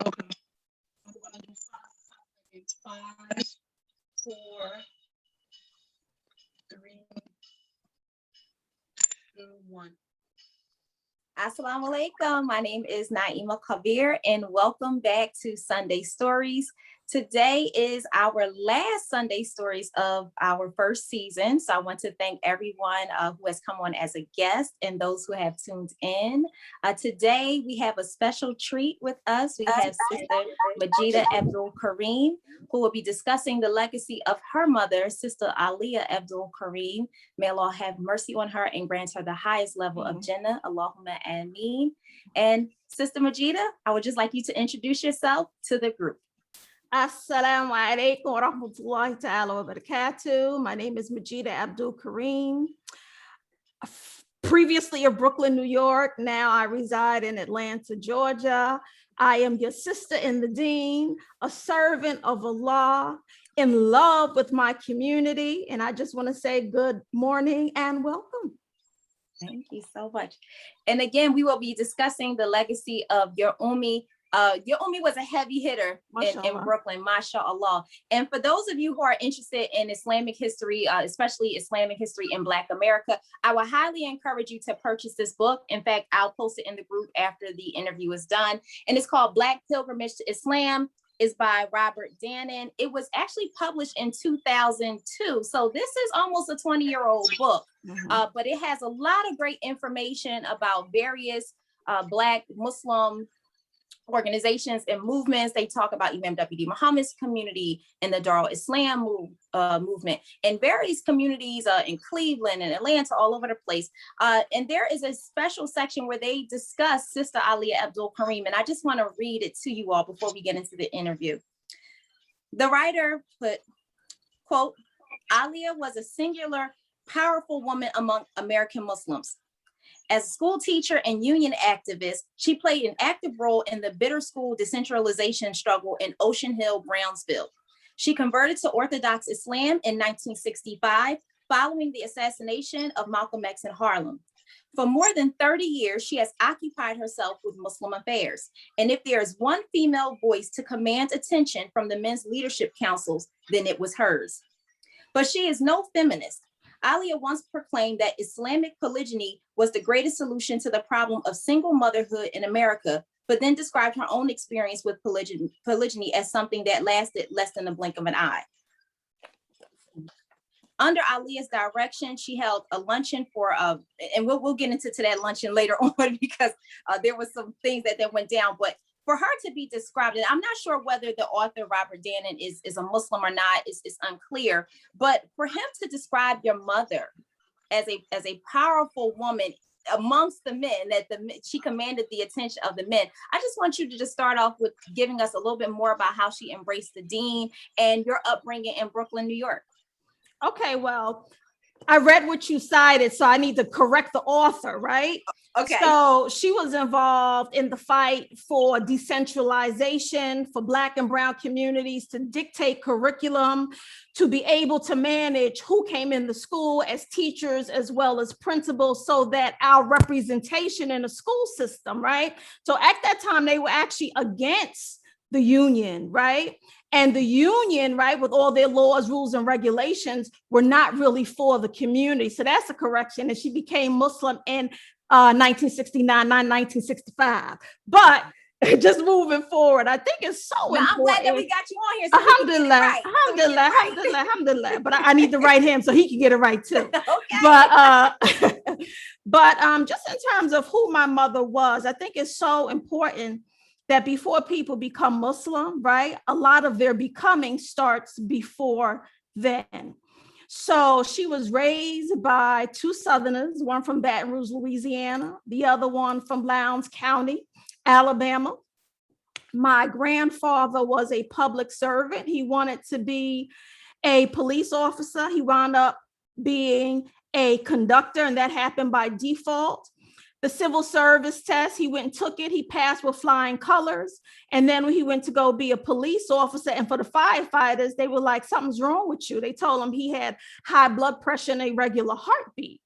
Okay. I'm gonna do five, 4, 3, 2, 1. Assalamu alaikum. My name is Naeemah Khabir, and welcome back to Sunday Stories. Today is our last Sunday Stories of our first season. So I want to thank everyone who has come on as a guest and those who have tuned in. Today, we have a special treat with us. We have Sister Majidah Abdul-Karim, who will be discussing the legacy of her mother, Sister Aliyah Abdul-Karim. May Allah have mercy on her and grant her the highest level of Jannah. Allahumma ameen. And Sister Majidah, I would just like you to introduce yourself to the group. Assalamu alaikum wa rahmatullahi ta'ala wa barakatuh. My name is Majidah Abdul-Karim. Previously of Brooklyn, New York. Now I reside in Atlanta, Georgia. I am your sister in the deen, a servant of Allah, in love with my community. And I just want to say good morning and welcome. Thank you so much. And again, we will be discussing the legacy of your Ummi. Your Ummi was a heavy hitter in Brooklyn, mashallah. And for those of you who are interested in Islamic history, especially Islamic history in Black America, I would highly encourage you to purchase this book. In fact, I'll post it in the group after the interview is done. And it's called Black Pilgrimage to Islam. Is by Robert Dannon. It was actually published in 2002. So this is almost a 20-year-old book, but it has a lot of great information about various Black Muslim organizations and movements. They talk about Imam W.D. Muhammad's community and the Darul Islam movement and various communities in Cleveland and Atlanta, all over the place. And there is a special section where they discuss Sister Aliyah Abdul-Karim. And I just want to read it to you all before we get into the interview. The writer put, quote, Aliyah was a singular, powerful woman among American Muslims. As a school teacher and union activist, she played an active role in the bitter school decentralization struggle in Ocean Hill, Brownsville. She converted to Orthodox Islam in 1965, following the assassination of Malcolm X in Harlem. For more than 30 years, she has occupied herself with Muslim affairs. And if there is one female voice to command attention from the men's leadership councils, then it was hers. But she is no feminist. Aliyah once proclaimed that Islamic polygyny was the greatest solution to the problem of single motherhood in America, but then described her own experience with polygyny as something that lasted less than a blink of an eye. Under Aliyah's direction, she held a luncheon for, and we'll get into that luncheon later on because there was some things that went down, but for her to be described, and I'm not sure whether the author, Robert Dannon, is a Muslim or not, is unclear, but for him to describe your mother as a powerful woman amongst the men, she commanded the attention of the men. I just want you to just start off with giving us a little bit more about how she embraced the deen and your upbringing in Brooklyn, New York. Okay, well, I read what you cited, so I need to correct the author, right? Okay. So she was involved in the fight for decentralization, for Black and Brown communities to dictate curriculum, to be able to manage who came in the school as teachers as well as principals, so that our representation in the school system, right? So at that time, they were actually against the union, right? And the union, right, with all their laws, rules, and regulations were not really for the community. So that's a correction. And she became Muslim in 1969, not 1965. But just moving forward, I think it's so important. I'm glad that we got you on here. So alhamdulillah. But I need the right him so he can get it right too. Okay. But just in terms of who my mother was, I think it's so important that before people become Muslim, right, a lot of their becoming starts before then. So she was raised by two Southerners, one from Baton Rouge, Louisiana, the other one from Lowndes County, Alabama. My grandfather was a public servant. He wanted to be a police officer. He wound up being a conductor, and that happened by default. The civil service test, he went and took it. He passed with flying colors. And then when he went to go be a police officer, and for the firefighters, they were like, something's wrong with you. They told him he had high blood pressure and a irregular heartbeat.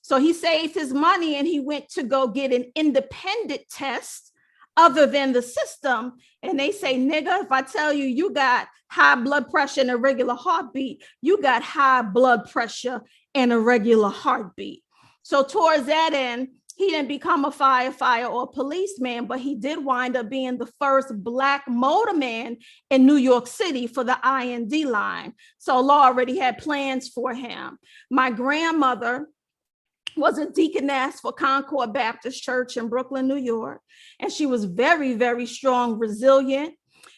So he saved his money and he went to go get an independent test other than the system. And they say, nigga, if I tell you you got high blood pressure and irregular heartbeat, you got high blood pressure and irregular heartbeat. So towards that end, he didn't become a firefighter or policeman, but he did wind up being the first Black motorman in New York City for the IND line. So Allah already had plans for him. My grandmother was a deaconess for Concord Baptist Church in Brooklyn, New York. And she was very, very strong, resilient.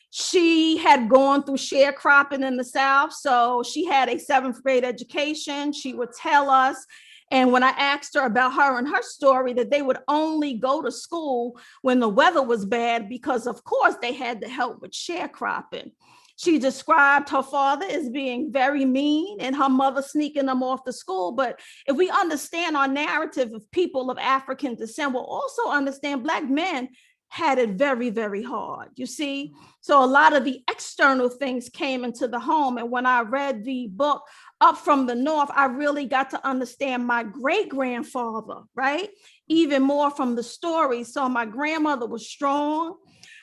She had gone through sharecropping in the South. So she had a 7th grade education. She would tell us, and when I asked her about her and her story, that they would only go to school when the weather was bad because, of course, they had to help with sharecropping. She described her father as being very mean and her mother sneaking them off to school. But if we understand our narrative of people of African descent, we'll also understand Black men had it very, very hard, you see? So a lot of the external things came into the home. And when I read the book Up from the North, I really got to understand my great-grandfather, right? Even more from the story. So my grandmother was strong.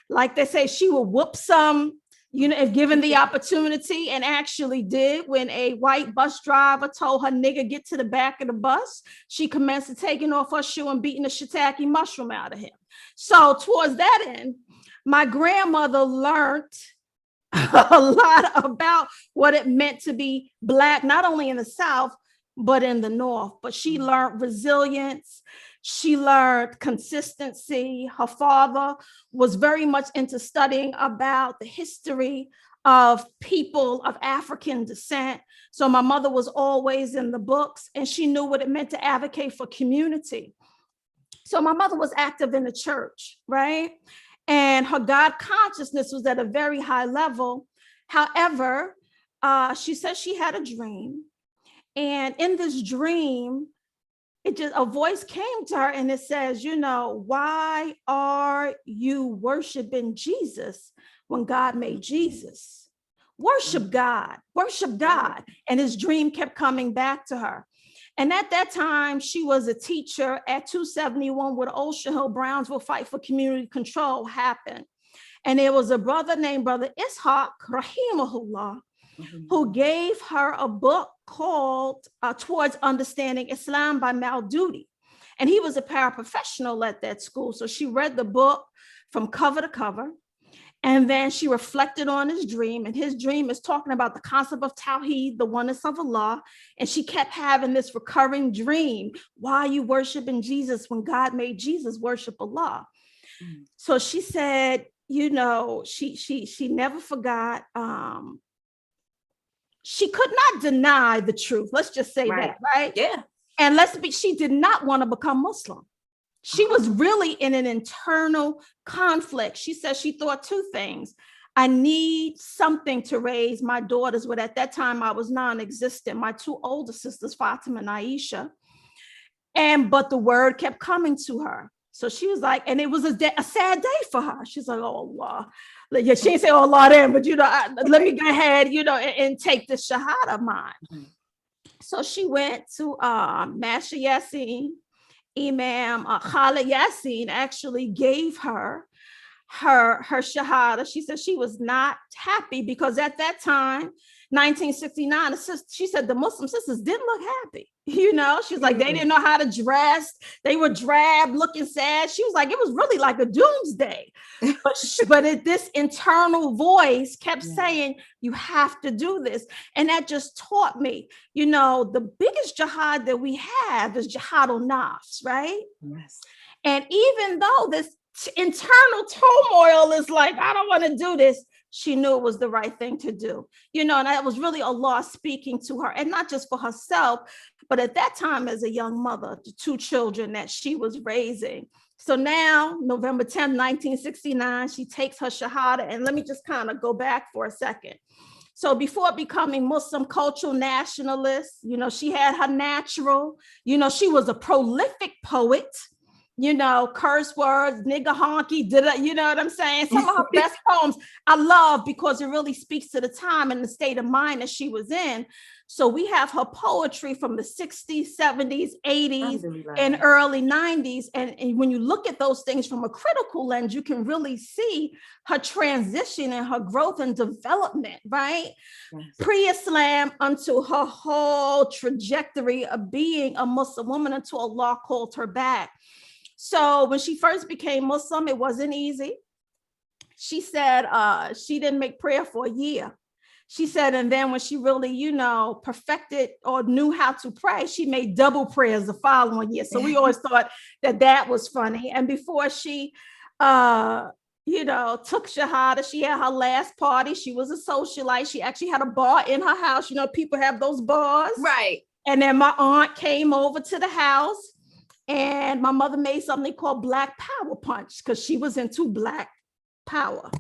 Like they say, she would whoop some, you know, if given the opportunity, and actually did. When a white bus driver told her, nigga, get to the back of the bus, she commenced taking off her shoe and beating the shiitake mushroom out of him. So towards that end, my grandmother learned a lot about what it meant to be Black, not only in the South, but in the North. But she learned resilience. She learned consistency. Her father was very much into studying about the history of people of African descent. So my mother was always in the books, and she knew what it meant to advocate for community. So my mother was active in the church, right? And her God consciousness was at a very high level. However, she said she had a dream. And in this dream, a voice came to her and it says, you know, why are you worshiping Jesus when God made Jesus? Worship God, worship God. And his dream kept coming back to her. And at that time, she was a teacher at 271 where the Ocean Hill-Brownsville fight for community control happened. And there was a brother named Brother Ishaq, Rahimahullah, who gave her a book called Towards Understanding Islam by Mal Duty. And he was a paraprofessional at that school. So she read the book from cover to cover. And then she reflected on his dream, and his dream is talking about the concept of Tawheed, the oneness of Allah. And she kept having this recurring dream. Why are you worshiping Jesus when God made Jesus worship Allah? So she said, you know, she never forgot. She could not deny the truth. Let's just say that, right? Yeah. And she did not want to become Muslim. She was really in an internal conflict. She said she thought two things. I need something to raise my daughters with. At that time, I was non-existent. My two older sisters, Fatima and Aisha. But the word kept coming to her. So she was like, and it was a sad day for her. She's like, oh, Allah. Yeah, she didn't say, oh, Allah then, but, you know, let me go ahead, you know, and take the Shahada of mine. So she went to Master Yassin. Imam Khalid Yassin actually gave her Shahada. She said she was not happy because at that time, 1969, she said the Muslim sisters didn't look happy. You know, she was like, they didn't know how to dress. They were drab, looking sad. She was like, it was really like a doomsday. But this internal voice kept saying, you have to do this. And that just taught me, you know, the biggest jihad that we have is jihad al-nafs, right? Yes. And even though this internal turmoil is like, I don't want to do this, she knew it was the right thing to do, you know, and that was really Allah speaking to her, and not just for herself, but at that time as a young mother to two children that she was raising. So now, November 10th, 1969, she takes her Shahada. And let me just kind of go back for a second. So before becoming Muslim cultural nationalist, you know, she had her natural, you know, she was a prolific poet. curse words, nigga honky, you know what I'm saying? Some of her best poems I love because it really speaks to the time and the state of mind that she was in. So we have her poetry from the 60s, 70s, 80s, and early 90s. And when you look at those things from a critical lens, you can really see her transition and her growth and development, right? Yes. Pre-Islam unto her whole trajectory of being a Muslim woman until Allah called her back. So when she first became Muslim, it wasn't easy. She said she didn't make prayer for a year. She said, and then when she really, perfected or knew how to pray, she made double prayers the following year. So we always thought that was funny. And before she, took Shahada, she had her last party. She was a socialite. She actually had a bar in her house. People have those bars. Right. And then my aunt came over to the house and my mother made something called Black Power Punch because she was into Black Power.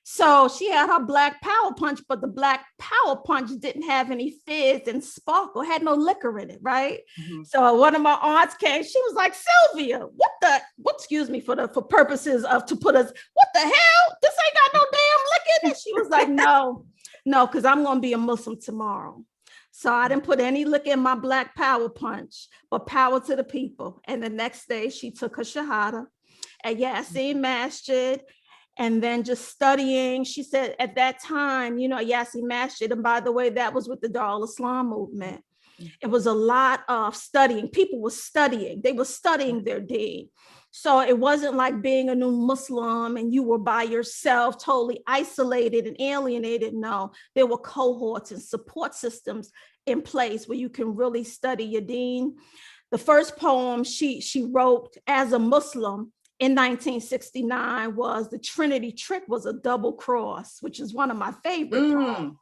So she had her Black Power Punch, but the Black Power Punch didn't have any fizz and sparkle, had no liquor in it, right? Mm-hmm. So one of my aunts came, she was like, Sylvia, excuse me, for purposes of to put us, what the hell? This ain't got no damn liquor in it. She was like, no, because I'm going to be a Muslim tomorrow. So I didn't put any liquor in my Black Power Punch, but power to the people. And the next day she took her Shahada at Yasin Masjid. And then just studying, she said at that time, Yasin Masjid, and by the way, that was with the Dar al-Islam movement. It was a lot of studying. People were studying. They were studying their deen. So it wasn't like being a new Muslim and you were by yourself, totally isolated and alienated. No, there were cohorts and support systems in place where you can really study your deen. The first poem she wrote as a Muslim in 1969 was The Trinity Trick Was a Double Cross, which is one of my favorite poems.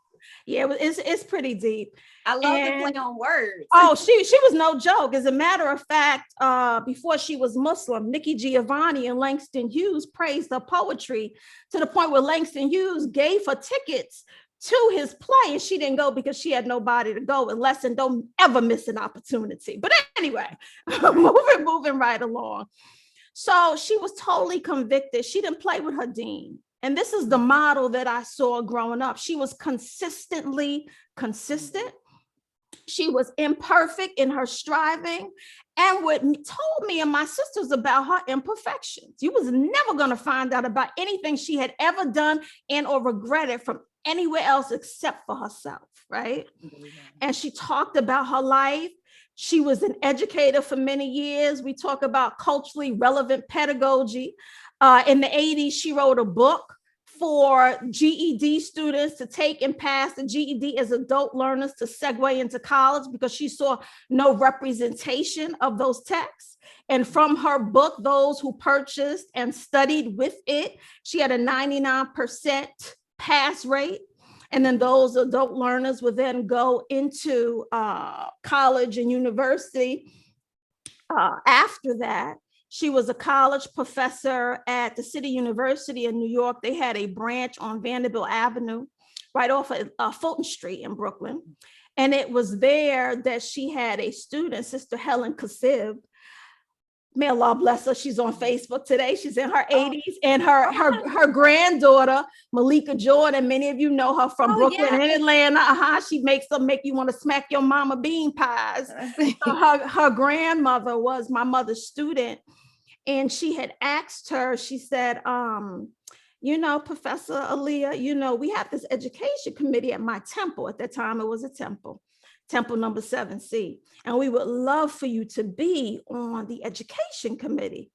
Yeah, it's pretty deep. I love the play on words. Oh, she was no joke. As a matter of fact, before she was Muslim, Nikki Giovanni and Langston Hughes praised her poetry to the point where Langston Hughes gave her tickets to his play, and she didn't go because she had nobody to go, and lesson don't ever miss an opportunity. But anyway, moving right along. So she was totally convicted. She didn't play with her deen. And this is the model that I saw growing up. She was consistently consistent. She was imperfect in her striving. And what told me and my sisters about her imperfections. You was never going to find out about anything she had ever done and or regretted from anywhere else except for herself, right? And she talked about her life. She was an educator for many years. We talk about culturally relevant pedagogy. In the 80s, she wrote a book for GED students to take and pass the GED as adult learners to segue into college because she saw no representation of those texts. And from her book, those who purchased and studied with it, she had a 99% pass rate. And then those adult learners would then go into college and university. After that, she was a college professor at the City University in New York. They had a branch on Vanderbilt Avenue, right off of Fulton Street in Brooklyn. And it was there that she had a student, Sister Helen Kassib. May Allah bless her. She's on Facebook today. She's in her 80s. And her granddaughter, Malika Jordan, many of you know her from Brooklyn and Atlanta. She makes them make you want to smack your mama bean pies. So her grandmother was my mother's student. And she had asked her, she said, Professor Aliyah, we have this education committee at my temple. At that time, it was a temple number 7C. And we would love for you to be on the education committee.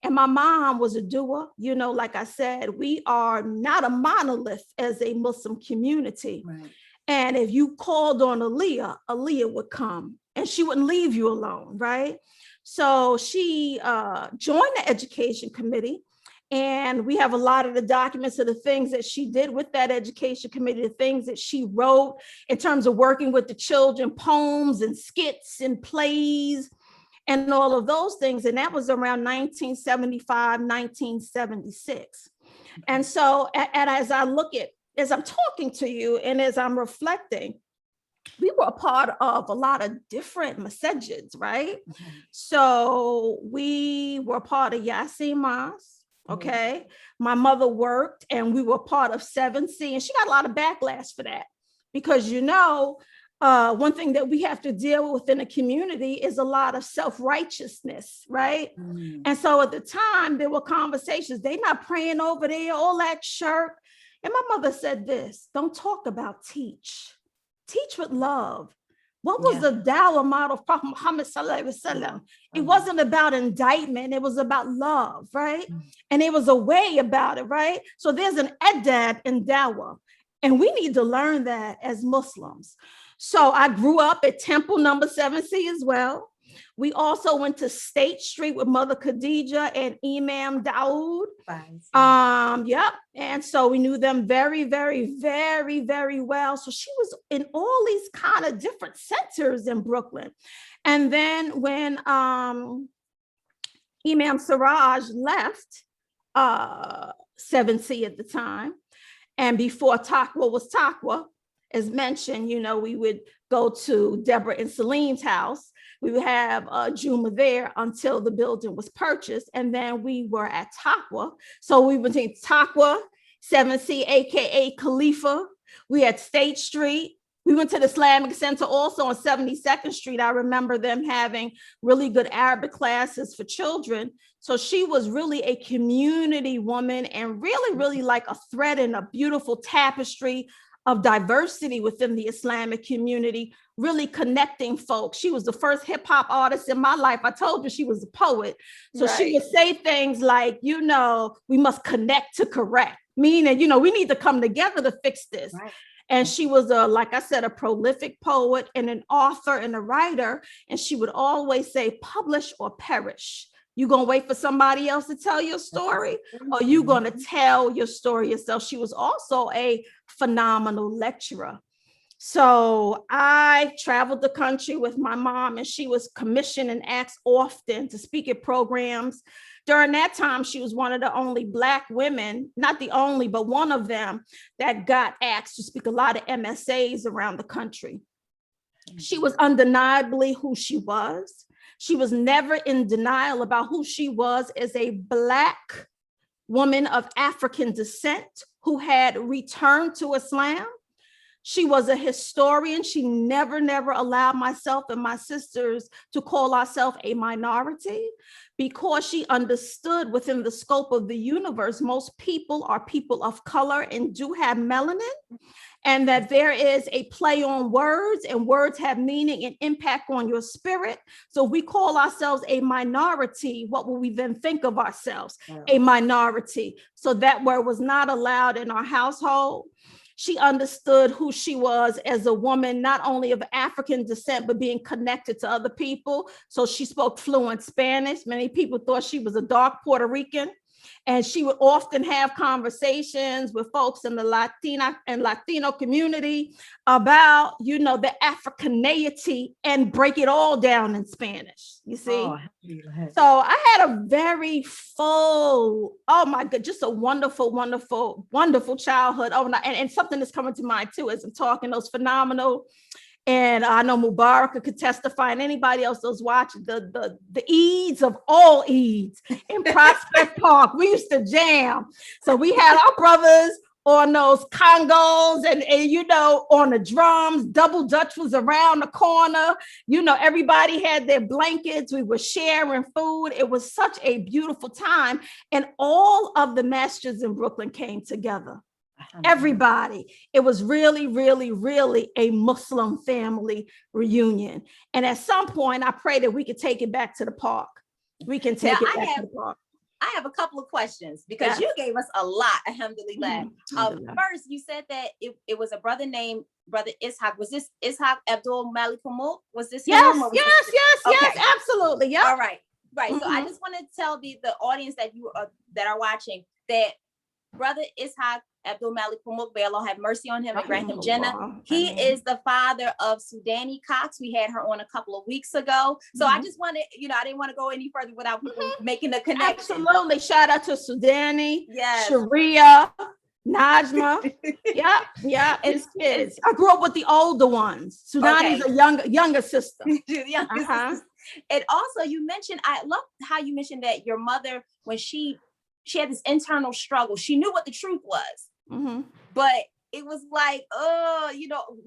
And my mom was a doer. Like I said, we are not a monolith as a Muslim community. Right. And if you called on Aliyah would come and she wouldn't leave you alone, right? So she joined the education committee. And we have a lot of the documents of the things that she did with that education committee, the things that she wrote in terms of working with the children, poems and skits and plays and all of those things. And that was around 1975, 1976. And so as I'm talking to you and as I'm reflecting, we were a part of a lot of different masjids, right? So we were part of Yasin Mas. Okay. My mother worked and we were part of 7C, and she got a lot of backlash for that because, one thing that we have to deal with within a community is a lot of self-righteousness, right? And so at the time, there were conversations. They not praying over there, all that shirk. And my mother said this, don't talk about teach. Teach with love. What was the dawah model of Prophet Muhammad sallallahu alaihi wasallam? It wasn't about indictment. It was about love, right? And it was a way about it, right? So there's an adab in dawah, and we need to learn that as Muslims. So I grew up at Temple number 7C as well. We also went to State Street with Mother Khadija and Imam Dawood. Yep. And so we knew them very, very, very, very well. So she was in all these kind of different centers in Brooklyn. And then when Imam Siraj left 7C at the time, and before Taqwa was Taqwa, as mentioned, we would go to Deborah and Celine's house. We would have Juma there until the building was purchased. And then we were at Taqwa. So we went to Taqwa, 7C, AKA Khalifa. We had State Street. We went to the Islamic Center also on 72nd Street. I remember them having really good Arabic classes for children. So she was really a community woman and really, really like a thread in a beautiful tapestry of diversity within the Islamic community, really connecting folks. She was the first hip hop artist in my life. I told you she was a poet. So she would say things like, we must connect to correct, meaning, we need to come together to fix this. Right. And she was, like I said, a prolific poet and an author and a writer. And she would always say, publish or perish. You gonna wait for somebody else to tell your story, or you gonna tell your story yourself? She was also a phenomenal lecturer. So I traveled the country with my mom, and she was commissioned and asked often to speak at programs. During that time, she was one of the only Black women, not the only, but one of them that got asked to speak a lot of MSAs around the country. She was undeniably who she was. She was never in denial about who she was as a Black woman of African descent who had returned to Islam. She was a historian. She never allowed myself and my sisters to call ourselves a minority because she understood within the scope of the universe, most people are people of color and do have melanin, and that there is a play on words, and words have meaning and impact on your spirit. So if we call ourselves a minority, what will we then think of ourselves? A minority. So that word was not allowed in our household. She understood who she was as a woman, not only of African descent, but being connected to other people. So she spoke fluent Spanish. Many people thought she was a dark Puerto Rican. And she would often have conversations with folks in the Latina and Latino community about, the Africaneity and break it all down in Spanish, you see? So I had a very full, oh my God, just a wonderful, wonderful, wonderful childhood. Oh, and something that's coming to mind too, as I'm talking, those phenomenal. And I know Mubarak could testify, and anybody else that's watching the Eids of all Eids in Prospect Park. We used to jam. So we had our brothers on those congos and on the drums. Double Dutch was around the corner. Everybody had their blankets. We were sharing food. It was such a beautiful time. And all of the masjids in Brooklyn came together. Everybody. It was really, really, really a Muslim family reunion. And at some point, I pray that we could take it back to the park. We can take it back to the park. I have a couple of questions because you gave us a lot. Alhamdulillah. First, you said that it was a brother named Brother Ishaq. Was this Ishaq Abdul-Malik? Was this him? Yes, absolutely. Yeah. All right. Right. So I just want to tell the audience that are watching that Brother Ishaq Abdul-Malik, may Allah have mercy on him and grant him Jannah. He is the father of Sudani Cox. We had her on a couple of weeks ago. So I just wanted, I didn't want to go any further without making the connection. Absolutely. Shout out to Sudani, Sharia, Najma. Yeah, his kids. I grew up with the older ones. Sunani's a younger sister. And also you mentioned, I love how you mentioned that your mother, when she had this internal struggle, she knew what the truth was, but it was like,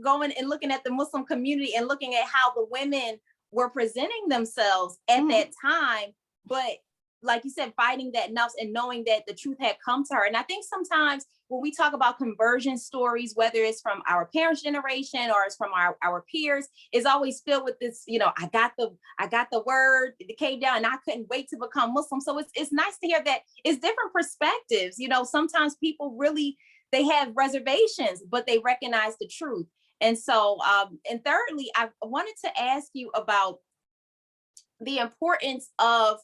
going and looking at the Muslim community and looking at how the women were presenting themselves at that time. But like you said, fighting that nafs and knowing that the truth had come to her. And I think sometimes when we talk about conversion stories, whether it's from our parents' generation or it's from our peers, is always filled with this, I got the word, it came down and I couldn't wait to become Muslim. So it's nice to hear that it's different perspectives. Sometimes people really, they have reservations, but they recognize the truth. And so, and thirdly, I wanted to ask you about the importance of,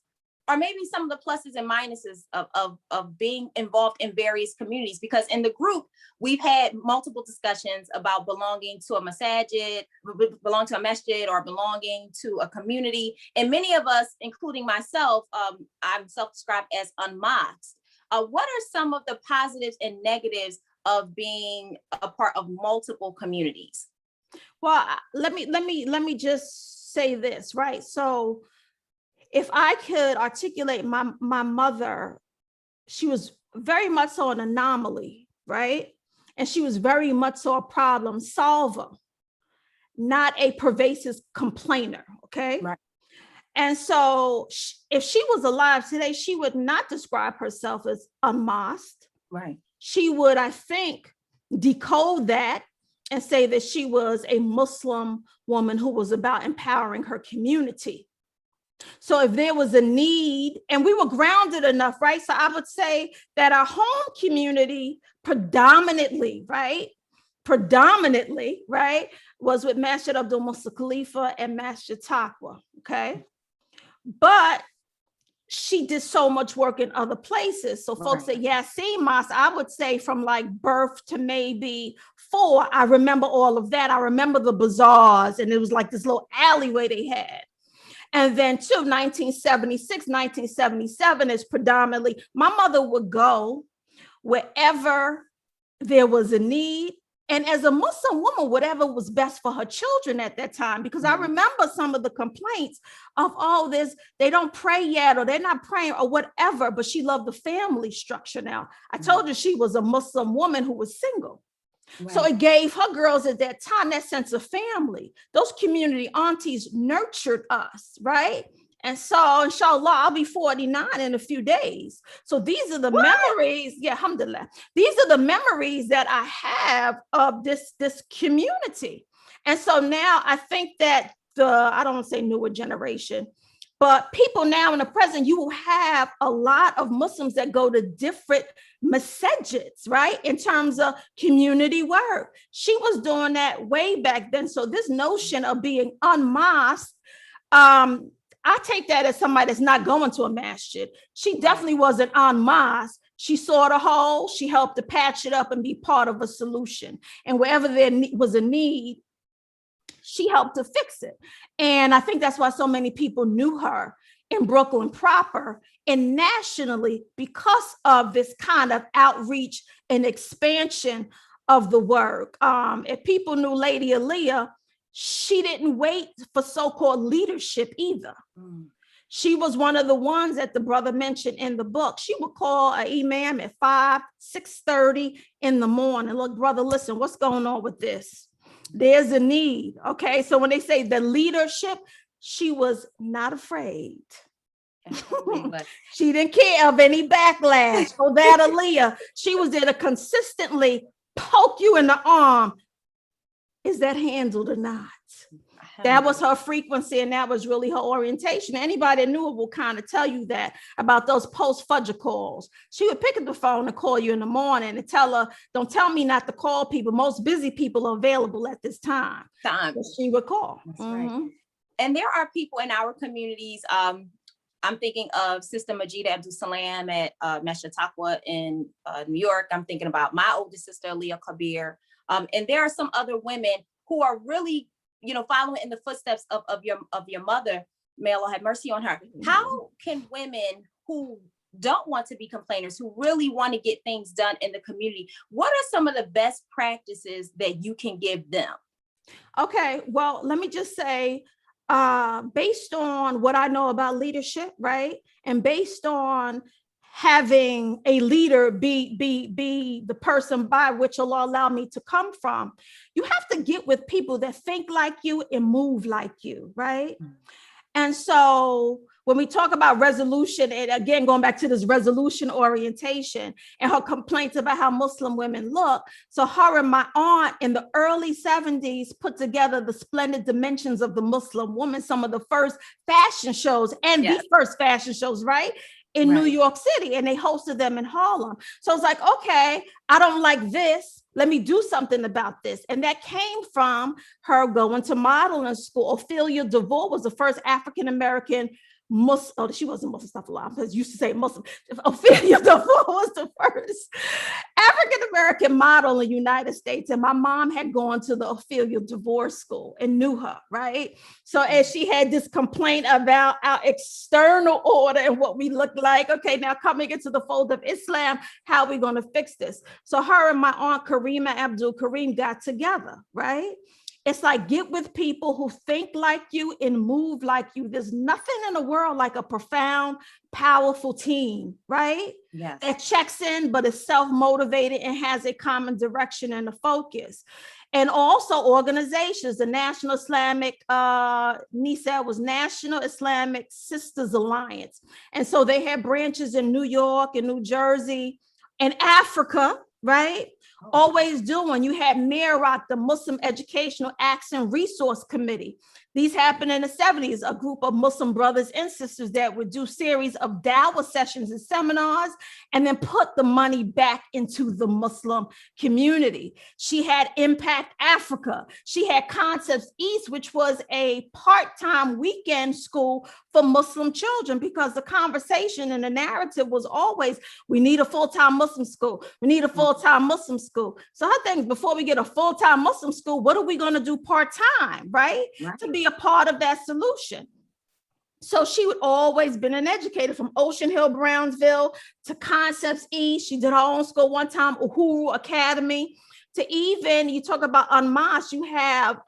or maybe some of the pluses and minuses of being involved in various communities, because in the group, we've had multiple discussions about belonging to a masjid, belonging to a masjid or belonging to a community. And many of us, including myself, I'm self-described as unmasked. What are some of the positives and negatives of being a part of multiple communities? Well, let me just say this, right? So if I could articulate my mother, she was very much so an anomaly, right? And she was very much so a problem solver, not a pervasive complainer, okay? Right. And so if she was alive today, she would not describe herself as unmasked. Right. She would, I think, decode that and say that she was a Muslim woman who was about empowering her community. So if there was a need, and we were grounded enough, right? So I would say that our home community predominantly, right, was with Majidah Abdul-Karim and Majidah Taqwa, okay? But she did so much work in other places. So folks say, yeah, see, Mosque, I would say from like birth to maybe 4, I remember all of that. I remember the bazaars, and it was like this little alleyway they had. And then 1976, 1977 is predominantly, my mother would go wherever there was a need. And as a Muslim woman, whatever was best for her children at that time, because I remember some of the complaints of, they don't pray yet, or they're not praying or whatever, but she loved the family structure now. I told her she was a Muslim woman who was single. Right. So it gave her girls at that time that sense of family. Those community aunties nurtured us, right? And so, inshallah, I'll be 49 in a few days. So these are the memories. Yeah, alhamdulillah. These are the memories that I have of this community. And so now I think that I don't want to say newer generation, but people now in the present, you will have a lot of Muslims that go to different masajids, right? In terms of community work. She was doing that way back then. So this notion of being unmasked, I take that as somebody that's not going to a masjid. She definitely wasn't unmasked. She saw the hole, she helped to patch it up and be part of a solution. And wherever there was a need, she helped to fix it. And I think that's why so many people knew her in Brooklyn proper and nationally, because of this kind of outreach and expansion of the work. If people knew Lady Aliyah, she didn't wait for so-called leadership either. She was one of the ones that the brother mentioned in the book. She would call an imam at 5, 6:30 in the morning. Look, brother, listen, what's going on with this? There's a need. Okay. So when they say the leadership, she was not afraid. She didn't care of any backlash. So that Aliyah, she was there to consistently poke you in the arm. Is that handled or not? That was her frequency, and that was really her orientation. Anybody that knew her will kind of tell you that about those post-Fajr calls. She would pick up the phone and call you in the morning and tell her, don't tell me not to call people. Most busy people are available at this time. So she would call. That's right. And there are people in our communities. I'm thinking of Sister Majidah Abdul-Karim at Majidah Taqwa in New York. I'm thinking about my oldest sister, Aliyah Khabir. And there are some other women who are really, following in the footsteps of your mother. May Allah have mercy on her. How can women who don't want to be complainers, who really want to get things done in the community, what are some of the best practices that you can give them? Okay, well, let me just say, based on what I know about leadership, right? And based on having a leader be the person by which Allah allowed me to come from, you have to get with people that think like you and move like you, right? And so when we talk about resolution, and again, going back to this resolution orientation and her complaints about how Muslim women look. So her and my aunt in the early 70s put together the splendid dimensions of the Muslim woman, some of the first fashion shows and the first fashion shows, right? In New York City, and they hosted them in Harlem. So it's like, okay, I don't like this. Let me do something about this. And that came from her going to modeling school. Ophelia DeVore was the first African-American Muslim. Oh, she wasn't Muslim, stuff a lot, because used to say Muslim. Ophelia DeVore was the first African-American model in the United States. And my mom had gone to the Ophelia DeVore school and knew her, right? So as she had this complaint about our external order and what we look like, okay, now coming into the fold of Islam, how are we going to fix this? So her and my aunt Naeemah Abdul-Karim got together, right? It's like, get with people who think like you and move like you. There's nothing in the world like a profound, powerful team, right? Yes. That checks in, but is self-motivated and has a common direction and a focus. And also organizations, the National Islamic, NISA was National Islamic Sisters Alliance. And so they had branches in New York and New Jersey and Africa, right? Always doing. You had Merak, the Muslim Educational Action Resource Committee. These happened in the 70s, a group of Muslim brothers and sisters that would do series of dawah sessions and seminars and then put the money back into the Muslim community. She had Impact Africa. She had Concepts East, which was a part-time weekend school for Muslim children, because the conversation and the narrative was always, we need a full-time Muslim school. We need a full-time Muslim school. So her thing, before we get a full-time Muslim school, what are we going to do part-time, right? To be a part of that solution. So she would always been an educator, from Ocean Hill, Brownsville to Concepts East. She did her own school one time, Uhuru Academy, to even, you talk about unmasked, you have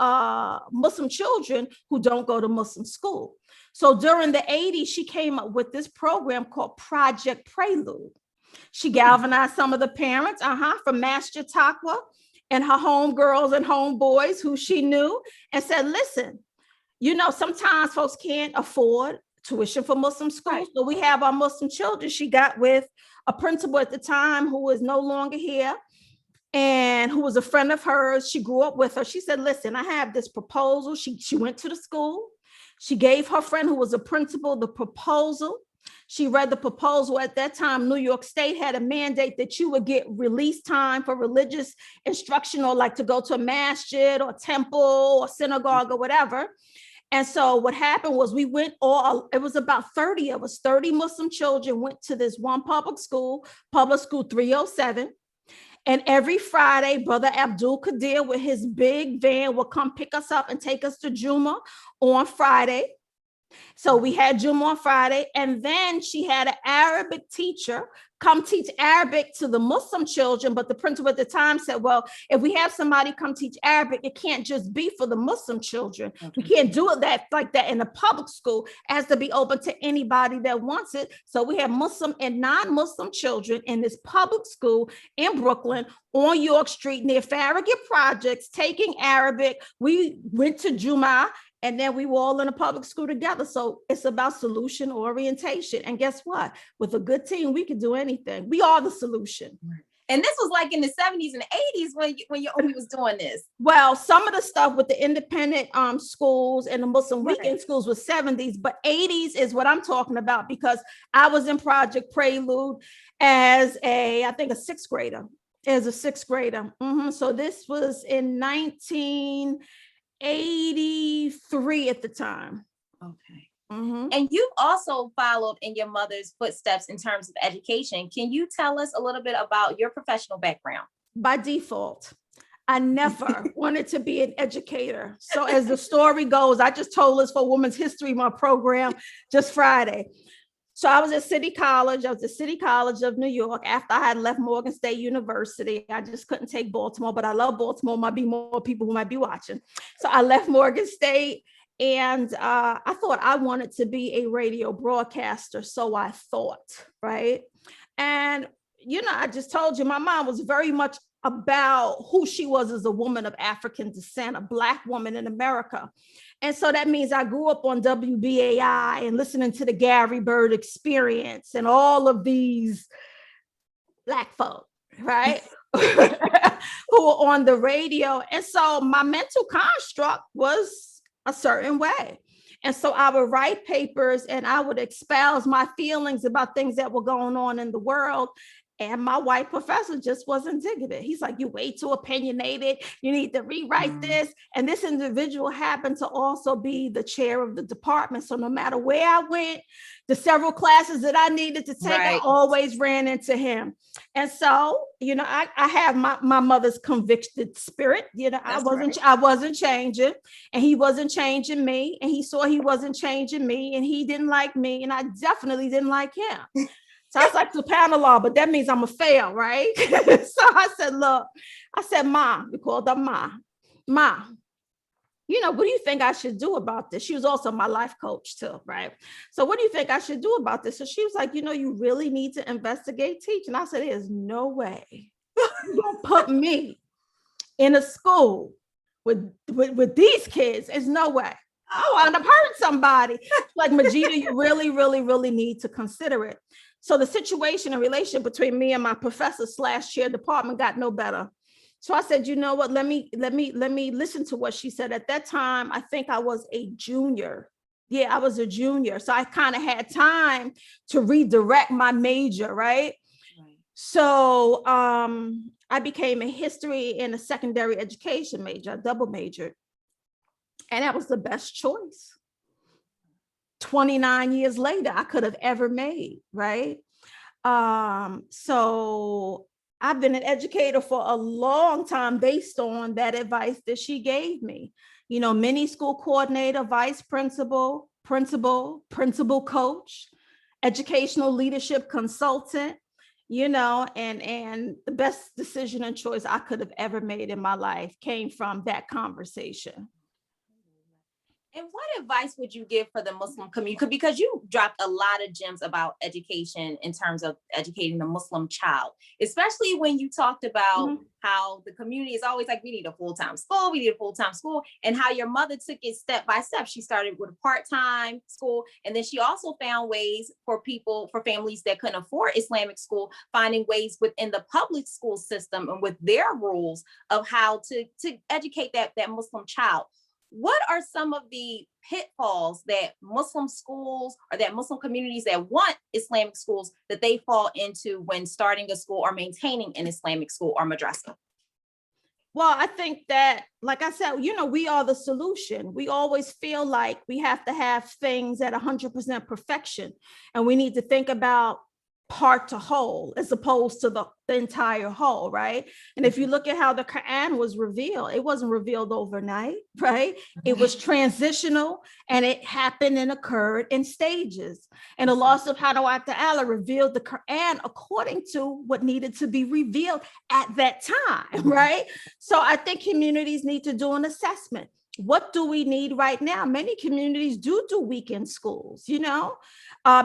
Muslim children who don't go to Muslim school. So during the 80s, she came up with this program called Project Prelude. She galvanized some of the parents from Master Taqwa and her homegirls and homeboys who she knew, and said, listen, you know, sometimes folks can't afford tuition for Muslim schools. So we have our Muslim children. She got with a principal at the time who is no longer here and who was a friend of hers. She grew up with her. She said, listen, I have this proposal. She went to the school. She gave her friend who was a principal the proposal. She read the proposal. At that time, New York State had a mandate that you would get release time for religious instruction, or like to go to a masjid or temple or synagogue or whatever. And so what happened was we went it was about 30 of us, 30 Muslim children went to this one public school 307. And every Friday, Brother Abdul-Karim with his big van would come pick us up and take us to Juma on Friday. So we had Juma on Friday, and then she had an Arabic teacher come teach Arabic to the Muslim children. But the principal at the time said, well, if we have somebody come teach Arabic, it can't just be for the Muslim children. Okay. We can't do it like that in a public school. It has to be open to anybody that wants it. So we have Muslim and non-Muslim children in this public school in Brooklyn on York Street near Farragut Projects taking Arabic. We went to Juma, and then we were all in a public school together. So it's about solution orientation. And guess what? With a good team, we can do anything. We are the solution. And this was like in the 70s and 80s when your Umi was doing this. Well, some of the stuff with the independent schools and the Muslim weekend schools was 70s, but 80s is what I'm talking about, because I was in Project Prelude as I think a sixth grader. So this was in 1983 at the time. Okay. Mm-hmm. And you've also followed in your mother's footsteps in terms of education. Can you tell us a little bit about your professional background? By default, I never wanted to be an educator. So as the story goes, I just told us for Women's History Month program just Friday. So I was at City College. I was at City College of New York after I had left Morgan State University. I just couldn't take Baltimore, but I love Baltimore. Might be more people who might be watching. So I left Morgan State, and I thought I wanted to be a radio broadcaster. So I thought, right? And, I just told you, my mom was very much about who she was as a woman of African descent, a Black woman in America. And so that means I grew up on WBAI and listening to the Gary Bird Experience and all of these Black folk, right? Who were on the radio. And so my mental construct was a certain way. And so I would write papers and I would espouse my feelings about things that were going on in the world. And my white professor just wasn't digging it. He's like, "You way too opinionated. You need to rewrite this." And this individual happened to also be the chair of the department. So no matter where I went, the several classes that I needed to take, I always ran into him. And so, I have my mother's convicted spirit. I wasn't changing, and he wasn't changing me. And he saw he wasn't changing me, and he didn't like me. And I definitely didn't like him. So I was like, subhanAllah, but that means I'm a fail, right? So I said, "Look," I said, "Ma," we called her Ma, what do you think I should do about this? She was also my life coach too, right? So what do you think I should do about this? So she was like, "You really need to investigate teaching." I said, "There's no way you're gonna put me in a school with these kids. There's no way. Oh, I'll end up hurting somebody." Like, "Majidah, you really, really, really need to consider it." So the situation and relationship between me and my professor / chair department got no better. So I said, "You know what? Let me listen to what she said." At that time, I think I was a junior. Yeah, I was a junior. So I kind of had time to redirect my major, right? So I became a history and a secondary education major, a double major. And that was the best choice 29 years later I could have ever made, right? So I've been an educator for a long time based on that advice that she gave me. Mini school coordinator, vice principal, principal coach, educational leadership consultant, and the best decision and choice I could have ever made in my life came from that conversation. And what advice would you give for the Muslim community? Because you dropped a lot of gems about education in terms of educating the Muslim child, especially when you talked about how the community is always like, "We need a full-time school, and how your mother took it step by step. She started with a part-time school, and then she also found ways for families that couldn't afford Islamic school, finding ways within the public school system and with their rules of how to educate that Muslim child. What are some of the pitfalls that Muslim schools or that Muslim communities that want Islamic schools that they fall into when starting a school or maintaining an Islamic school or madrasa? Well, I think that, like I said, we are the solution. We always feel like we have to have things at 100% perfection, and we need to think about part to whole as opposed to the entire whole, right? And if you look at how the Quran was revealed, it wasn't revealed overnight, right? It was transitional, and it happened and occurred in stages. And Allah subhanahu wa ta'ala revealed the Quran according to what needed to be revealed at that time, right? So I think communities need to do an assessment. What do we need right now? Many communities do weekend schools,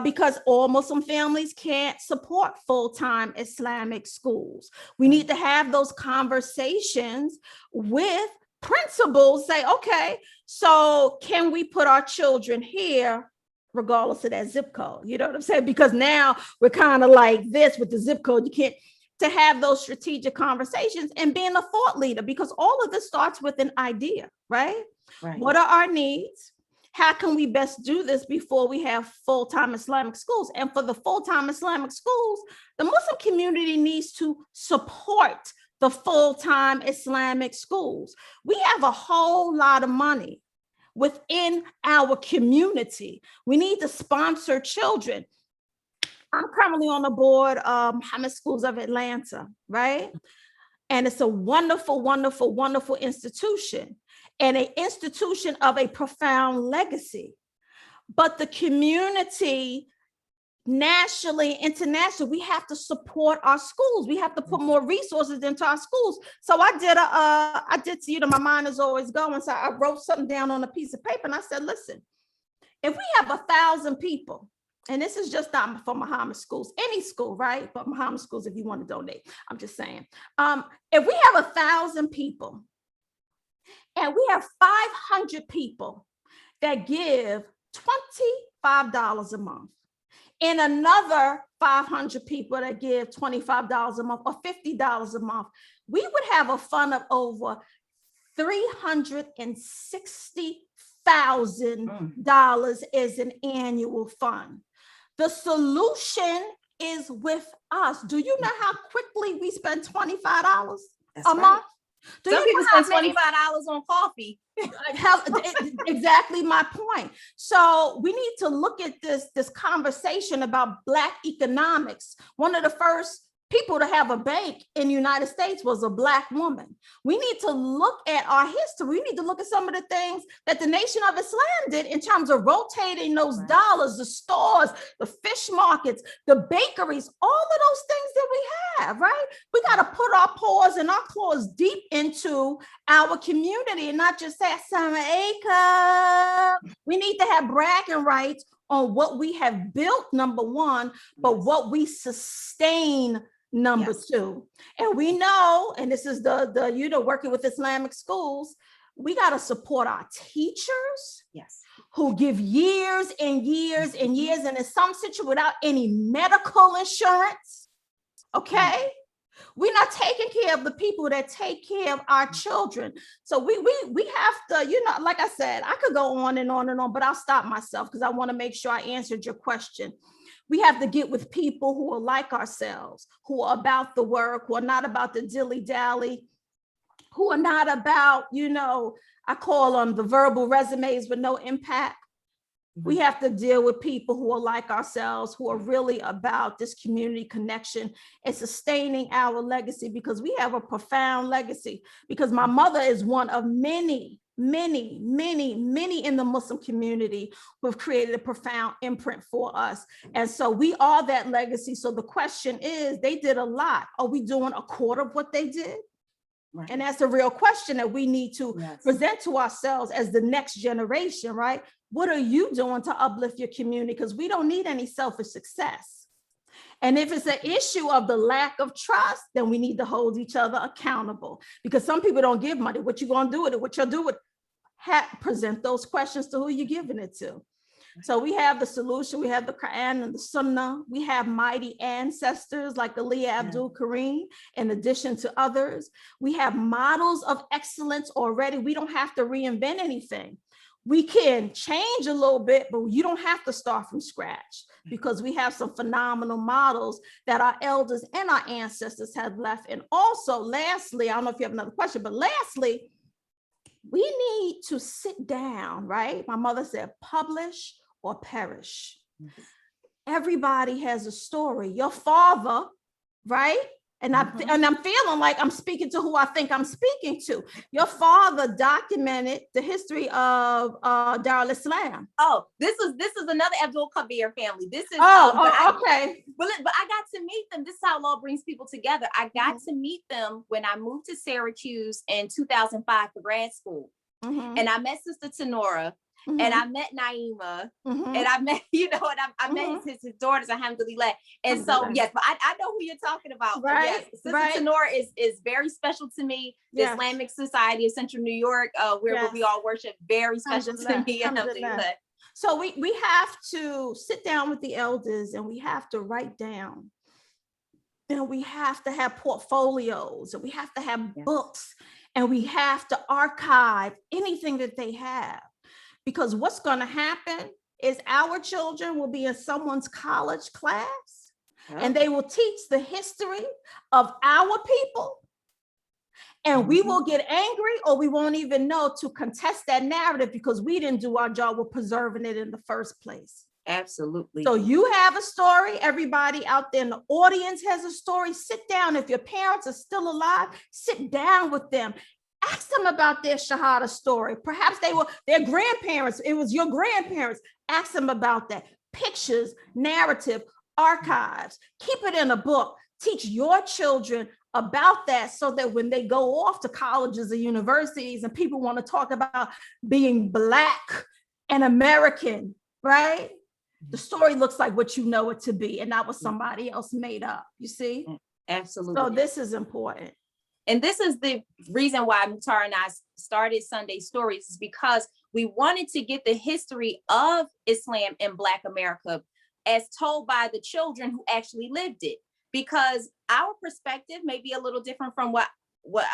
because all Muslim families can't support full-time Islamic schools. We need to have those conversations with principals, say, "Okay, so can we put our children here regardless of that zip code?" You know what I'm saying? Because now we're kind of like this with the zip code. You can't, to have those strategic conversations and being a thought leader, because all of this starts with an idea, right? What are our needs? How can we best do this before we have full-time Islamic schools? And for the full-time Islamic schools, the Muslim community needs to support the full-time Islamic schools. We have a whole lot of money within our community. We need to sponsor children. I'm currently on the board of Muhammad Schools of Atlanta, right? And it's a wonderful, wonderful, wonderful institution, and an institution of a profound legacy. But the community nationally, internationally, we have to support our schools. We have to put more resources into our schools. So I did, my mind is always going. So I wrote something down on a piece of paper and I said, listen, if we have 1,000 people, and this is just not for Muhammad schools, any school, right? But Muhammad schools, if you want to donate, I'm just saying, if we have 1,000 people and we have 500 people that give $25 a month, and another 500 people that give $25 a month or $50 a month, we would have a fund of over $360,000 as an annual fund. The solution is with us. Do you know how quickly we spend $25 a month? Some people spend $25 on coffee. Exactly my point. So we need to look at this conversation about Black economics. One of the first people to have a bank in the United States was a Black woman. We need to look at our history. We need to look at some of the things that the Nation of Islam did in terms of rotating those dollars, the stores, the fish markets, the bakeries, all of those things that we have, right? We got to put our paws and our claws deep into our community and not just say, Assalamu alaikum. We need to have bragging rights on what we have built, number one, but what we sustain, number two. And we know, and this is the working with Islamic schools, we got to support our teachers who give years and years and years, and in some situations without any medical insurance. Okay. We're not taking care of the people that take care of our children. So we have to, like I said, I could go on and on and on, but I'll stop myself because I want to make sure I answered your question. We have to get with people who are like ourselves, who are about the work, who are not about the dilly-dally, who are not about, I call them the verbal resumes with no impact. We have to deal with people who are like ourselves, who are really about this community connection and sustaining our legacy, because we have a profound legacy. Because my mother is one of many in the Muslim community who have created a profound imprint for us. And so we are that legacy. So the question is, they did a lot. Are we doing a quarter of what they did? Right. And that's the real question that we need to present to ourselves as the next generation, right? What are you doing to uplift your community? Because we don't need any selfish success. And if it's an issue of the lack of trust, then we need to hold each other accountable, because some people don't give money. What you going to do with it? What you'll do with it? Present those questions to who you're giving it to. So we have the solution. We have the Quran and the Sunnah. We have mighty ancestors like Aliyah Abdul-Karim, in addition to others. We have models of excellence already. We don't have to reinvent anything. We can change a little bit, but you don't have to start from scratch, because we have some phenomenal models that our elders and our ancestors have left. And also, lastly, I don't know if you have another question, but lastly, we need to sit down, right? My mother said, publish or perish. Everybody has a story. Your father, right? And I'm feeling like I'm speaking to who I think I'm speaking to. Your father documented the history of Dar al-Islam. Oh, this is another Abdul-Karim family. This is okay. But I got to meet them. This is how law brings people together. I got to meet them when I moved to Syracuse in 2005 for grad school, and I met Sister Tenora. And I met Naeemah, and I met, I met his daughters, alhamdulillah. And so, yes, but I know who you're talking about. Right. Yes, Sister Tenora is very special to me. The Islamic Society of Central New York, where we all worship, very special to me. Alhamdulillah. So we have to sit down with the elders, and we have to write down, and we have to have portfolios, and we have to have books, and we have to archive anything that they have. Because what's going to happen is our children will be in someone's college class, and they will teach the history of our people. And we will get angry, or we won't even know to contest that narrative, because we didn't do our job with preserving it in the first place. Absolutely. So you have a story. Everybody out there in the audience has a story. Sit down. If your parents are still alive, sit down with them. Ask them about their Shahada story. Perhaps they were their grandparents. It was your grandparents. Ask them about that. Pictures, narrative, archives, keep it in a book, teach your children about that so that when they go off to colleges or universities and people want to talk about being Black and American, right? The story looks like what you know it to be and not what somebody else made up, you see? Absolutely. So this is important. And this is the reason why Muhtar and I started Sunday Stories, is because we wanted to get the history of Islam in Black America as told by the children who actually lived it. Because our perspective may be a little different from what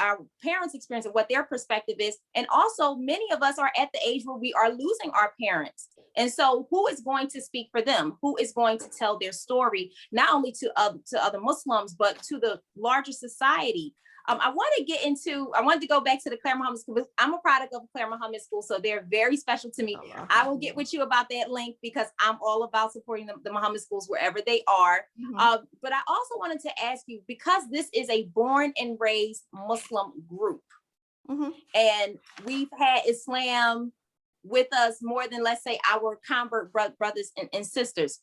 our parents experience and what their perspective is. And also many of us are at the age where we are losing our parents. And so who is going to speak for them? Who is going to tell their story, not only to other Muslims, but to the larger society? I wanted to go back to the Claire Muhammad School. I'm a product of Claire Muhammad School, so they're very special to me. I will get with you about that link because I'm all about supporting the Muhammad schools wherever they are. But I also wanted to ask you, because this is a born and raised Muslim group, and we've had Islam with us more than, let's say, our convert brothers and sisters.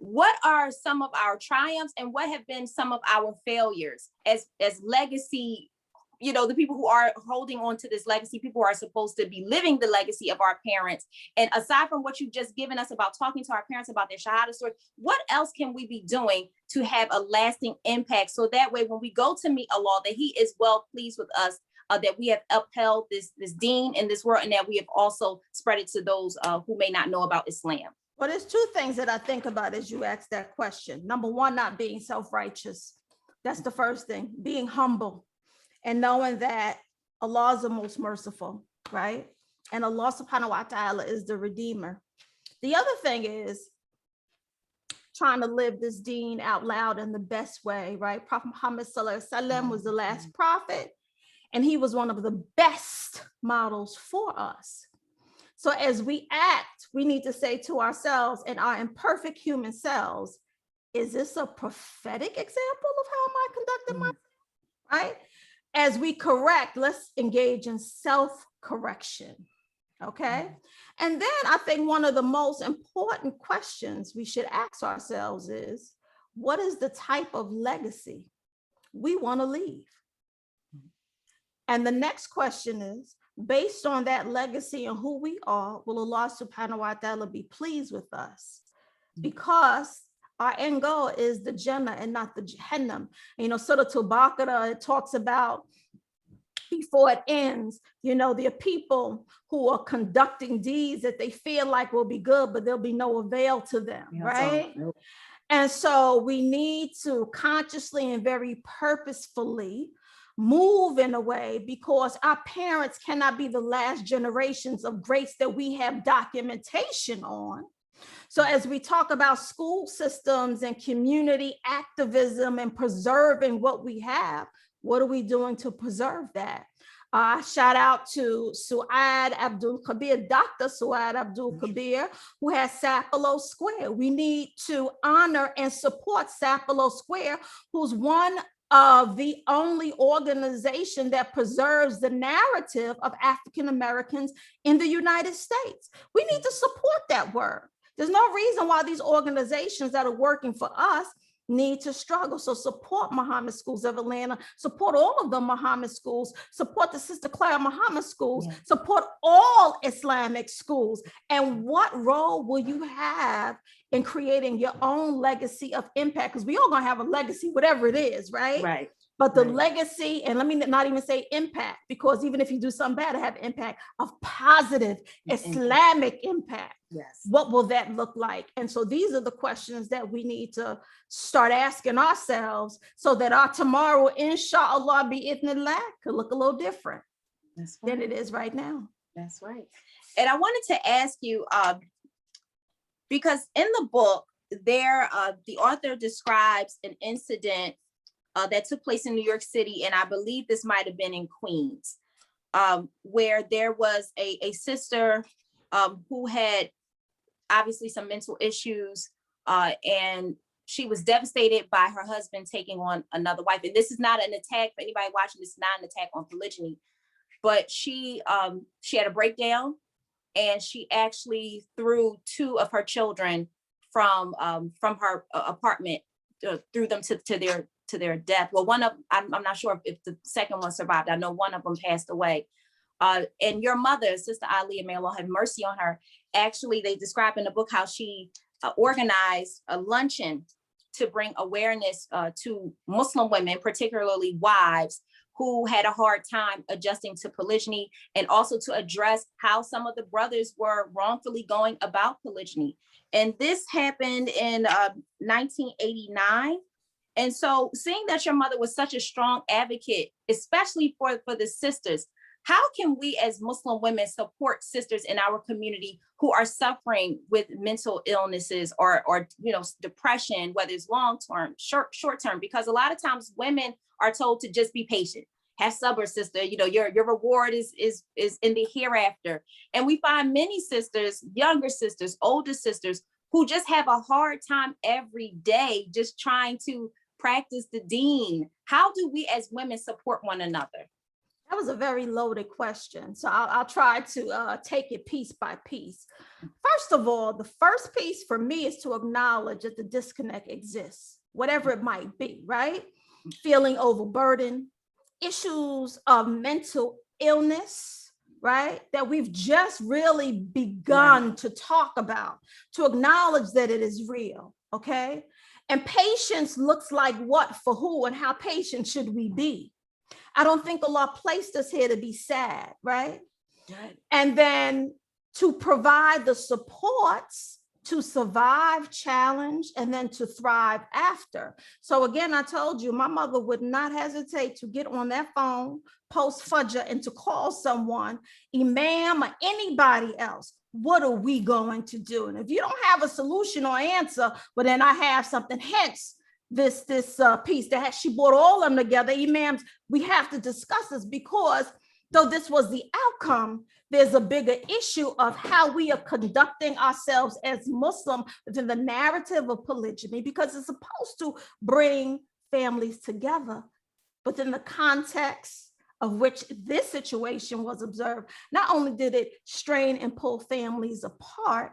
What are some of our triumphs and what have been some of our failures as legacy, the people who are holding on to this legacy, people who are supposed to be living the legacy of our parents? And aside from what you've just given us about talking to our parents about their Shahada story, what else can we be doing to have a lasting impact? So that way, when we go to meet Allah, that He is well pleased with us, that we have upheld this deen in this world, and that we have also spread it to those who may not know about Islam. Well, there's two things that I think about as you ask that question. Number one, not being self-righteous. That's the first thing. Being humble and knowing that Allah is the most merciful, right? And Allah subhanahu wa ta'ala is the redeemer. The other thing is trying to live this deen out loud in the best way, right? Prophet Muhammad sallallahu alaihi wasallam was the last prophet, and he was one of the best models for us. So as we act, we need to say to ourselves and our imperfect human selves, is this a prophetic example of how am I conducting myself, right? As we correct, let's engage in self-correction, okay? And then I think one of the most important questions we should ask ourselves is, what is the type of legacy we want to leave? And the next question is, based on that legacy and who we are, will Allah subhanahu wa ta'ala be pleased with us? Because our end goal is the Jannah and not the Jahannam. Surah Al-Baqarah, it talks about before it ends, there are people who are conducting deeds that they feel like will be good, but there'll be no avail to them, right? And so we need to consciously and very purposefully move in a way, because our parents cannot be the last generations of greats that we have documentation on. So as we talk about school systems and community activism and preserving what we have, what are we doing to preserve that? Shout out to Su'ad Abdul-Karim, Dr. Su'ad Abdul-Karim, who has Sapelo Square. We need to honor and support Sapelo Square, who's one of the only organization that preserves the narrative of African Americans in the United States. We need to support that work. There's no reason why these organizations that are working for us need to struggle. So support Muhammad Schools of Atlanta, support all of the Muhammad schools, support the Sister Claire Muhammad schools, support all Islamic schools. And what role will you have in creating your own legacy of impact? Because we all gonna have a legacy, whatever it is, right? Right. But the legacy, and let me not even say impact, because even if you do something bad, to have impact of positive Islamic impact. Yes. What will that look like? And so these are the questions that we need to start asking ourselves so that our tomorrow, inshallah, bi-idhnillah, could look a little different than it is right now. That's right. And I wanted to ask you, because in the book, the author describes an incident that took place in New York City, and I believe this might have been in Queens, where there was a sister who had obviously some mental issues, and she was devastated by her husband taking on another wife. And this is not an attack for anybody watching. This is not an attack on polygyny, but she had a breakdown, and she actually threw two of her children from her apartment, threw them to their death. Well, one of, I'm not sure if the second one survived. I know one of them passed away. And your mother, Sister Aliyah, may Allah have mercy on her, actually, they describe in the book how she organized a luncheon to bring awareness to Muslim women, particularly wives, who had a hard time adjusting to polygyny, and also to address how some of the brothers were wrongfully going about polygyny. And this happened in 1989. And so seeing that your mother was such a strong advocate, especially for the sisters, how can we as Muslim women support sisters in our community who are suffering with mental illnesses or depression, whether it's long-term, short-term? Because a lot of times women are told to just be patient, have sabr, sister, your reward is in the hereafter. And we find many sisters, younger sisters, older sisters, who just have a hard time every day just trying to practice the deen. How do we as women support one another? That was a very loaded question. So I'll try to take it piece by piece. First of all, the first piece for me is to acknowledge that the disconnect exists, whatever it might be, right? Feeling overburdened, issues of mental illness, right? That we've just really begun to talk about, to acknowledge that it is real, okay? And patience looks like what for who, and how patient should we be? I don't think Allah placed us here to be sad, right? And then to provide the supports to survive challenge and then to thrive after. So again, I told you, my mother would not hesitate to get on that phone post Fajr and to call someone, Imam or anybody else. What are we going to do? And if you don't have a solution or answer, well, then I have something. Hence, this piece that she brought all of them together. Imams, we have to discuss this, because though this was the outcome, there's a bigger issue of how we are conducting ourselves as Muslim within the narrative of polygyny, because it's supposed to bring families together. But in the context of which this situation was observed, not only did it strain and pull families apart,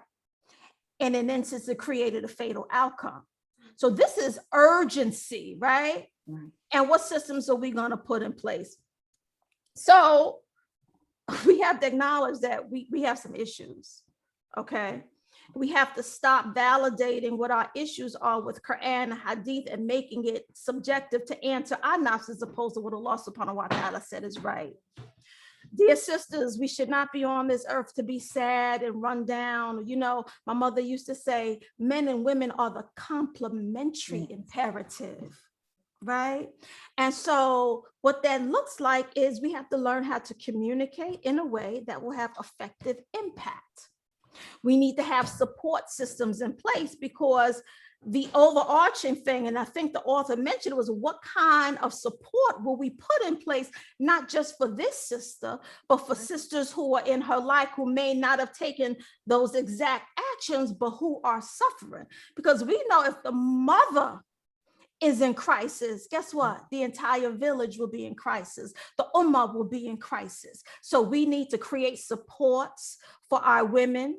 and in instance, it created a fatal outcome. So this is urgency, right? And what systems are we going to put in place? So we have to acknowledge that we have some issues, okay? We have to stop validating what our issues are with Quran and Hadith and making it subjective to answer our nafs as opposed to what Allah subhanahu wa ta'ala said is right. Dear sisters, we should not be on this earth to be sad and run down. My mother used to say, men and women are the complementary imperative, right? And so what that looks like is we have to learn how to communicate in a way that will have effective impact. We need to have support systems in place, because the overarching thing, and I think the author mentioned, was what kind of support will we put in place, not just for this sister, but for sisters who are in her life who may not have taken those exact actions, but who are suffering. Because we know if the mother is in crisis, guess what? The entire village will be in crisis. The ummah will be in crisis. So we need to create supports for our women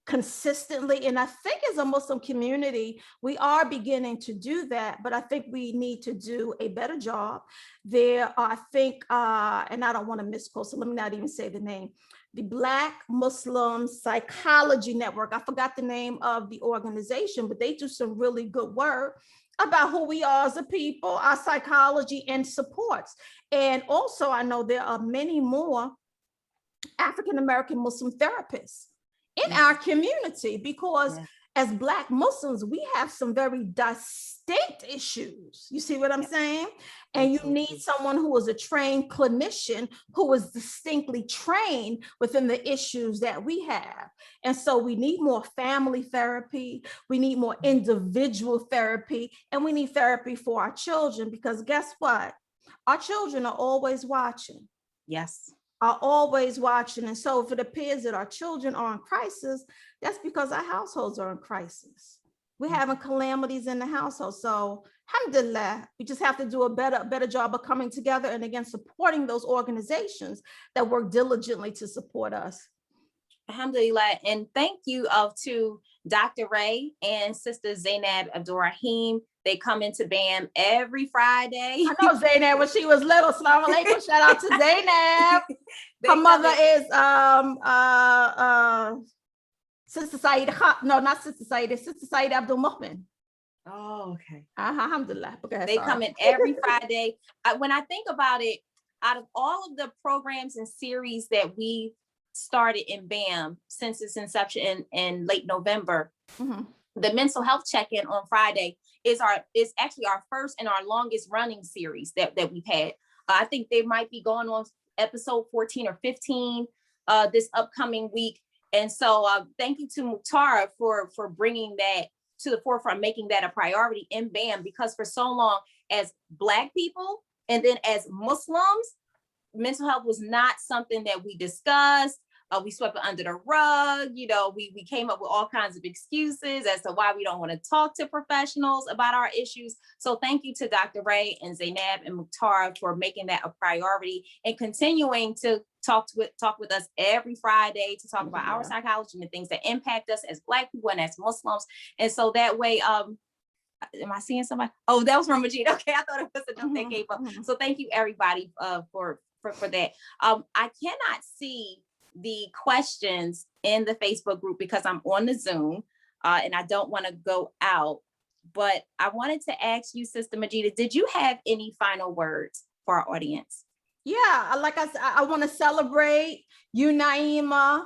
consistently. And I think as a Muslim community, we are beginning to do that, but I think we need to do a better job. There are, I think, and I don't want to misquote, so let me not even say the name, the Black Muslim Psychology Network. I forgot the name of the organization, but they do some really good work about who we are as a people, our psychology and supports. And also, I know there are many more African-American Muslim therapists in our community, because as Black Muslims, we have some very distinct issues. You see what I'm saying? And you need someone who is a trained clinician, who is distinctly trained within the issues that we have. And so we need more family therapy, we need more individual therapy, and we need therapy for our children, because guess what? Our children are always watching. Yes. Are always watching. And so if it appears that our children are in crisis, that's because our households are in crisis. We're having calamities in the household. So alhamdulillah, we just have to do a better job of coming together and again, supporting those organizations that work diligently to support us. Alhamdulillah. And thank you to Dr. Ray and Sister Zainab Abdul-Rahim. They come into BAM every Friday. I know Zainab when she was little. Salaam alaikum. Shout out to Zainab. Her mother is Sister Saeed. No, not Sister Saeed. It's Sister Saeed Abdul Mu'min. Oh, okay. Alhamdulillah. Okay, they come in every Friday. When I think about it, out of all of the programs and series that we started in BAM since its inception in late November, the mental health check-in on Friday is actually our first and our longest running series that we've had. I think they might be going on episode 14 or 15 this upcoming week. And so thank you to Mukhtar for bringing that to the forefront, making that a priority in BAM, because for so long as Black people and then as Muslims, mental health was not something that we discussed. We swept it under the rug. You know, we came up with all kinds of excuses as to why we don't want to talk to professionals about our issues. So thank you to Dr. Ray and Zainab and Mukhtar for making that a priority and continuing to talk with us every Friday to talk about our psychology and the things that impact us as Black people and as Muslims. And so that way, am I seeing somebody? Oh, that was from Majidah. Okay, I thought it was a note that came up. So thank you everybody for that. I cannot see the questions in the Facebook group because I'm on the Zoom and I don't want to go out, but I wanted to ask you, Sister Majidah, did you have any final words for our audience? Yeah, like I said, I want to celebrate you, Naeemah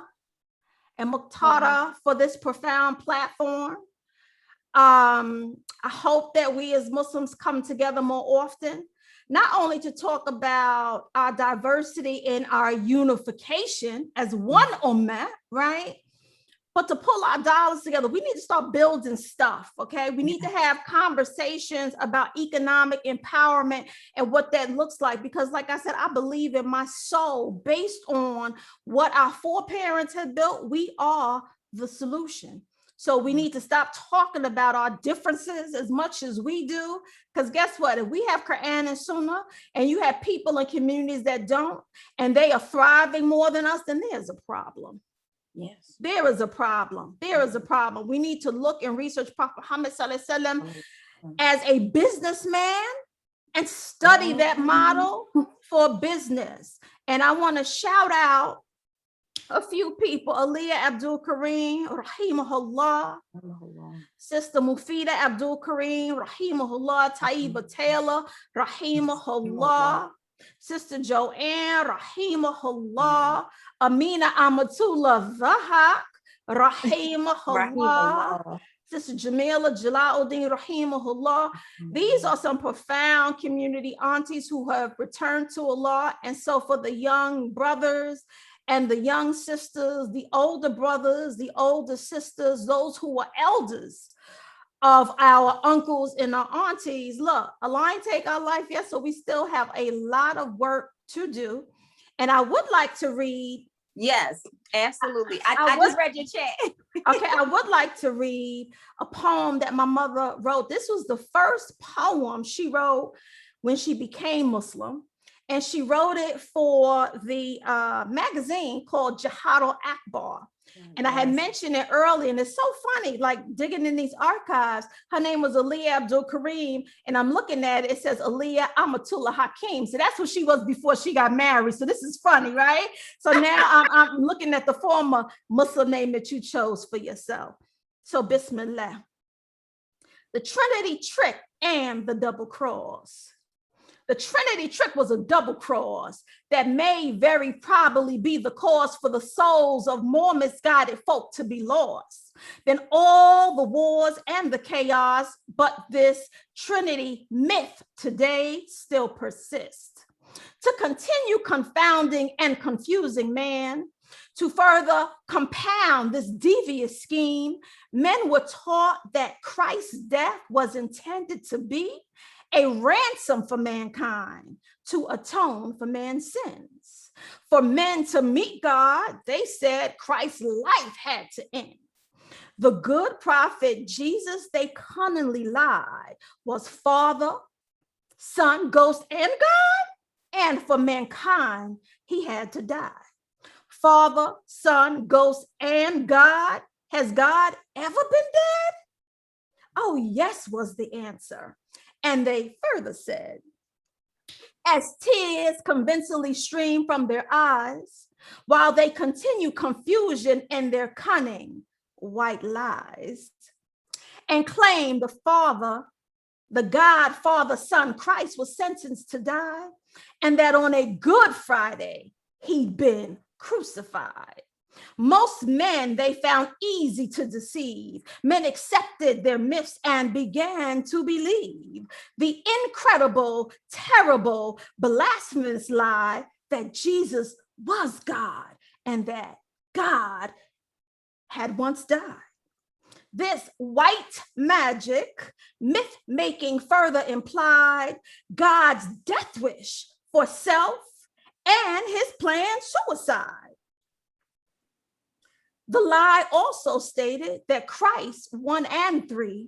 and Mukhtar, for this profound platform. I hope that we as Muslims come together more often, not only to talk about our diversity and our unification as one ummah, right? But to pull our dollars together. We need to start building stuff, okay? We need to have conversations about economic empowerment and what that looks like. Because like I said, I believe in my soul, based on what our foreparents had built, we are the solution. So we need to stop talking about our differences as much as we do, because guess what? If we have Quran and Sunnah and you have people in communities that don't, and they are thriving more than us, then there's a problem. Yes. There is a problem. There is a problem. We need to look and research Prophet Muhammad Sallallahu Alaihi Wasallam as a businessman and study that model for business. And I want to shout out a few people: Aliyah Abdul-Karim, rahimahullah, Sister Mufida Abdul-Karim, rahimahullah, Taiba Taylor, rahimahullah, Sister Joanne, rahimahullah, Amina Amatullah Zahak, rahimahullah, Sister Jamila Jalaluddin, rahimahullah. These are some profound community aunties who have returned to Allah. And so for the young brothers and the young sisters, the older brothers, the older sisters, those who are elders of our uncles and our aunties, look, Allah ain't take our life yet, so we still have a lot of work to do. And I would like to read. Yes, absolutely. I just read your chat. Okay, I would like to read a poem that my mother wrote. This was the first poem she wrote when she became Muslim. And she wrote it for the magazine called Jihad al-Akbar. And I had mentioned it earlier, and it's so funny, like digging in these archives. Her name was Aliyah Abdul-Karim, and I'm looking at it, it says Aliyah Amatullah Hakim. So that's what she was before she got married. So this is funny, right? So now I'm looking at the former Muslim name that you chose for yourself. So Bismillah. The Trinity trick and the double cross. The Trinity trick was a double cross that may very probably be the cause for the souls of more misguided folk to be lost than all the wars and the chaos. But this Trinity myth today still persists. To continue confounding and confusing man, to further compound this devious scheme, men were taught that Christ's death was intended to be a ransom for mankind to atone for man's sins. For men to meet God, they said Christ's life had to end. The good prophet Jesus, they cunningly lied, was Father, Son, Ghost, and God. And for mankind, he had to die. Father, Son, Ghost, and God. Has God ever been dead? Oh, yes, was the answer. And they further said, as tears convincingly stream from their eyes, while they continue confusion in their cunning white lies, and claim the God, Father, Son, Christ was sentenced to die, and that on a Good Friday, he'd been crucified. Most men they found easy to deceive. Men accepted their myths and began to believe the incredible, terrible, blasphemous lie that Jesus was God and that God had once died. This white magic, myth-making further implied God's death wish for self and his planned suicide. The lie also stated that Christ, 1 and 3,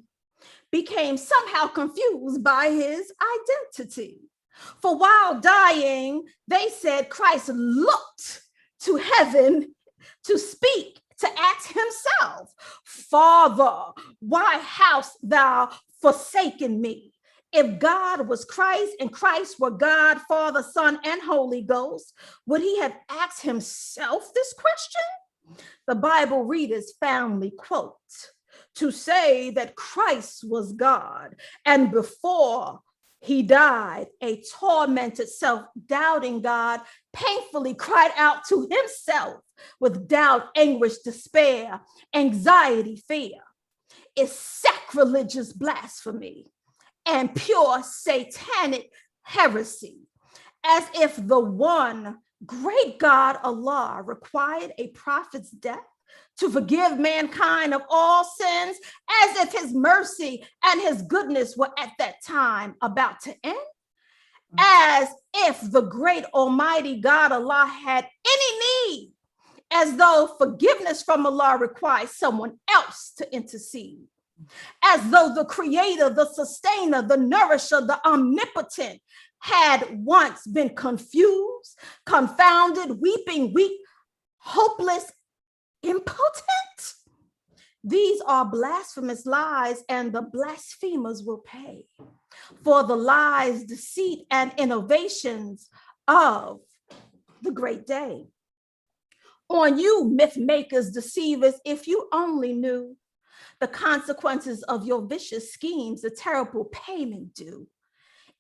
became somehow confused by his identity. For while dying, they said Christ looked to heaven to speak, to ask himself, Father, why hast thou forsaken me? If God was Christ and Christ were God, Father, Son, and Holy Ghost, would he have asked himself this question? The Bible readers fondly quote to say that Christ was God, and before he died, a tormented self-doubting God painfully cried out to himself with doubt, anguish, despair, anxiety, fear. It's sacrilegious blasphemy and pure satanic heresy, as if the one great God, Allah, required a prophet's death to forgive mankind of all sins, as if his mercy and his goodness were at that time about to end, as if the great almighty God, Allah, had any need, as though forgiveness from Allah requires someone else to intercede, as though the creator, the sustainer, the nourisher, the omnipotent had once been confused, confounded, weeping, weak, hopeless, impotent. These are blasphemous lies, and the blasphemers will pay for the lies, deceit, and innovations of the great day. On you, myth makers, deceivers, if you only knew the consequences of your vicious schemes, the terrible payment due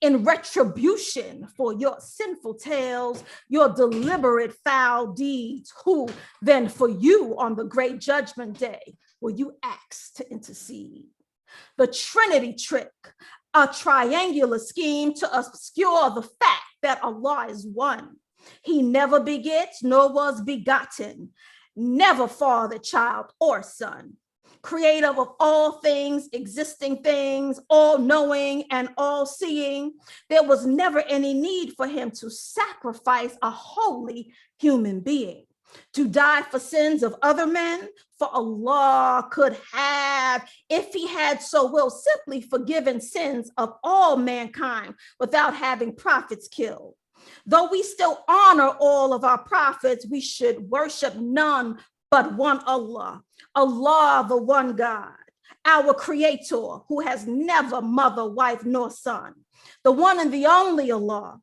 in retribution for your sinful tales, your deliberate foul deeds, who then for you on the great judgment day will you ask to intercede? The Trinity trick, a triangular scheme to obscure the fact that Allah is one. He never begets nor was begotten, never father, child, or son. Creator of all things, existing things, all-knowing and all-seeing, there was never any need for him to sacrifice a holy human being to die for sins of other men, for Allah could have, if he had so will, simply forgiven sins of all mankind without having prophets killed. Though we still honor all of our prophets, we should worship none but one Allah. Allah, the one God, our creator, who has never mother, wife, nor son, the one and the only Allah,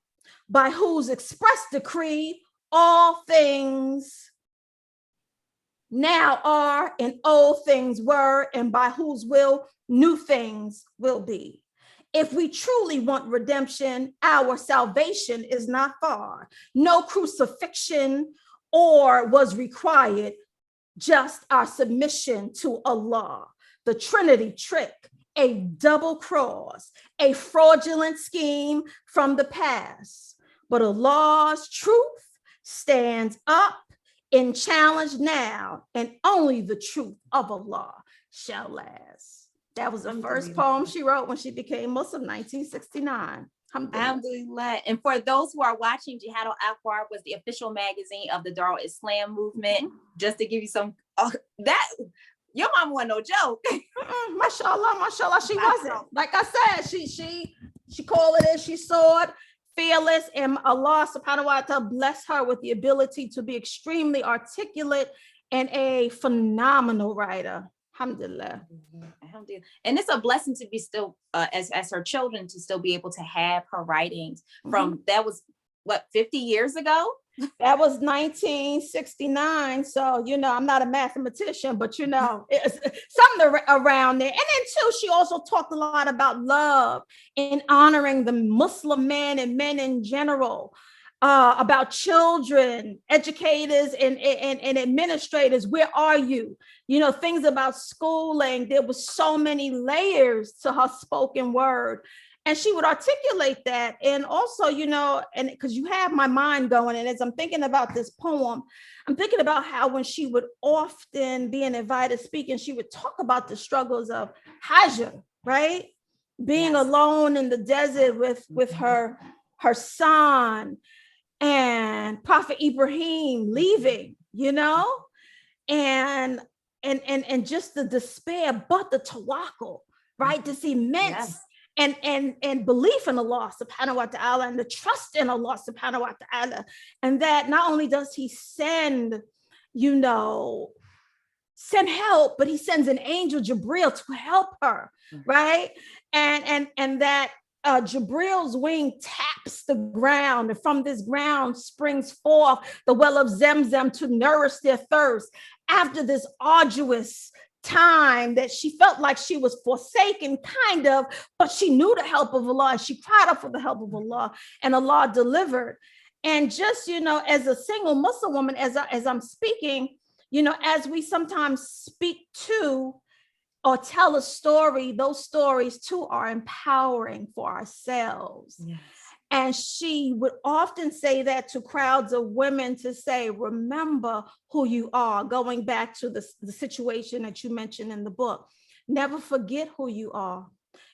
by whose express decree all things now are and old things were, and by whose will new things will be. If we truly want redemption, our salvation is not far. No crucifixion or was required, just our submission to Allah. The Trinity trick, a double cross, a fraudulent scheme from the past. But Allah's truth stands up in challenge now, and only the truth of Allah shall last. That was the first poem she wrote when she became Muslim, 1969. Alhamdulillah. And for those who are watching, Jihad al-Akbar was the official magazine of the Darul Islam movement. Just to give you some, that your mom wasn't no joke. Mashallah, mashallah, she wasn't. Like I said, she called it as she saw it. fearless, and Allah subhanahu wa ta'ala bless her with the ability to be extremely articulate and a phenomenal writer. Alhamdulillah. And it's a blessing to be still, as her children, to still be able to have her writings from, that was what, 50 years ago? That was 1969. So, you know, I'm not a mathematician, but, you know, it's something around there. And then too, she also talked a lot about love and honoring the Muslim men and men in general, about children, educators, and administrators. Where are you? You know, things about schooling. There was so many layers to her spoken word. And she would articulate that. And also, you know, and because you have my mind going, and as I'm thinking about this poem, I'm thinking about how when she would often be an invited speaker, and she would talk about the struggles of Hajar, right? Being alone in the desert with her son, and Prophet Ibrahim leaving, you know, and just the despair, but the tawakkul, right? This immense and belief in Allah subhanahu wa ta'ala, and the trust in Allah subhanahu wa ta'ala. And that not only does he send, you know, send help, but he sends an angel Jibril to help her, right? And that Jibril's wing taps the ground, and from this ground springs forth the well of Zemzem to nourish their thirst. After this arduous time that she felt like she was forsaken, kind of, but she knew the help of Allah, and she cried out for the help of Allah, and Allah delivered. And just, you know, as a single Muslim woman, as I'm speaking, you know, as we sometimes speak to or tell a story, those stories too are empowering for ourselves. Yes. And she would often say that to crowds of women, to say, remember who you are, going back to the situation that you mentioned in the book. Never forget who you are.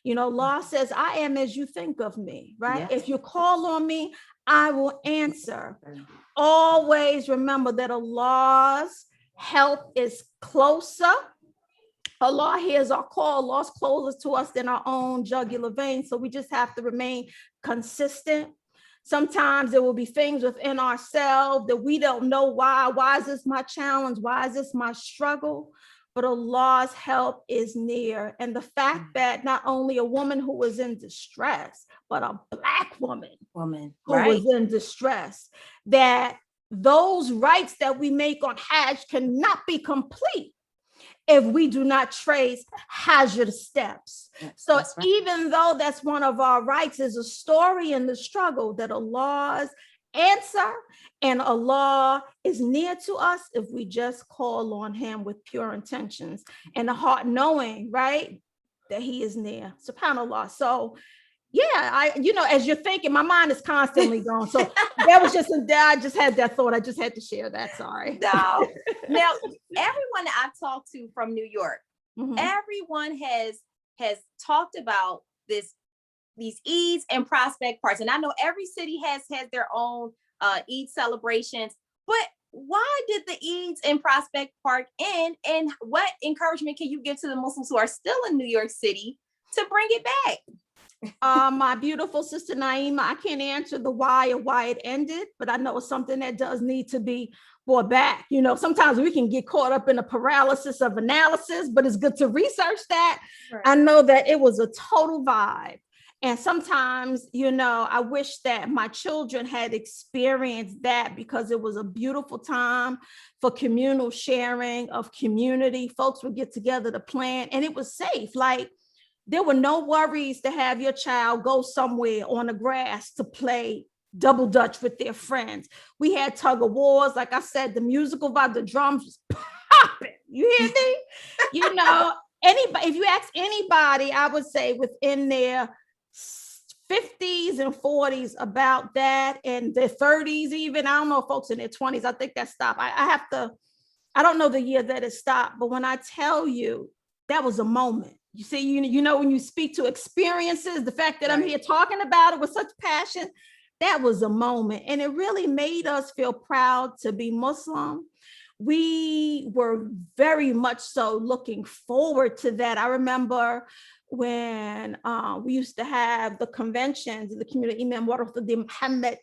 You know, Allah says, I am as you think of me, right? Yes. If you call on me, I will answer. Always remember that Allah's help is closer. Allah hears our call. Allah's closer to us than our own jugular vein. So we just have to remain consistent. Sometimes there will be things within ourselves that we don't know why. Why is this my challenge? Why is this my struggle? But Allah's help is near. And the fact that not only a woman who was in distress, but a Black woman who was in distress, that those rites that we make on Hajj cannot be complete if we do not trace Hajar steps. So even though that's one of our rights, is a story in the struggle that Allah's answer, and Allah is near to us if we just call on him with pure intentions and the heart knowing, right, that he is near. SubhanAllah. So yeah, you know, as you're thinking, my mind is constantly going. So that was just I just had that thought. I just had to share that. Sorry. No. Now, everyone that I've talked to from New York, everyone has talked about these Eids and Prospect Parks. And I know every city has their own Eid celebrations, but why did the Eids in Prospect Park end? And what encouragement can you give to the Muslims who are still in New York City to bring it back? My beautiful sister Naeemah, I can't answer the why or why it ended, but I know it's something that does need to be brought back. You know, sometimes we can get caught up in a paralysis of analysis, but it's good to research that. Right. I know that it was a total vibe. And sometimes, you know, I wish that my children had experienced that, because it was a beautiful time for communal sharing of community. Folks would get together to plan, and it was safe. Like, there were no worries to have your child go somewhere on the grass to play double dutch with their friends. We had tug of wars. Like I said, the musical vibe, the drums was popping. You hear me? You know, anybody, if you ask anybody, I would say within their 50s and 40s about that, and their 30s even. I don't know, folks in their 20s, I think that stopped. I don't know the year that it stopped, but when I tell you, that was a moment. You see, you know, when you speak to experiences, the fact that I'm here talking about it with such passion, that was a moment. And it really made us feel proud to be Muslim. We were very much so looking forward to that. I remember when we used to have the conventions, the community Imam Warath Muhammad,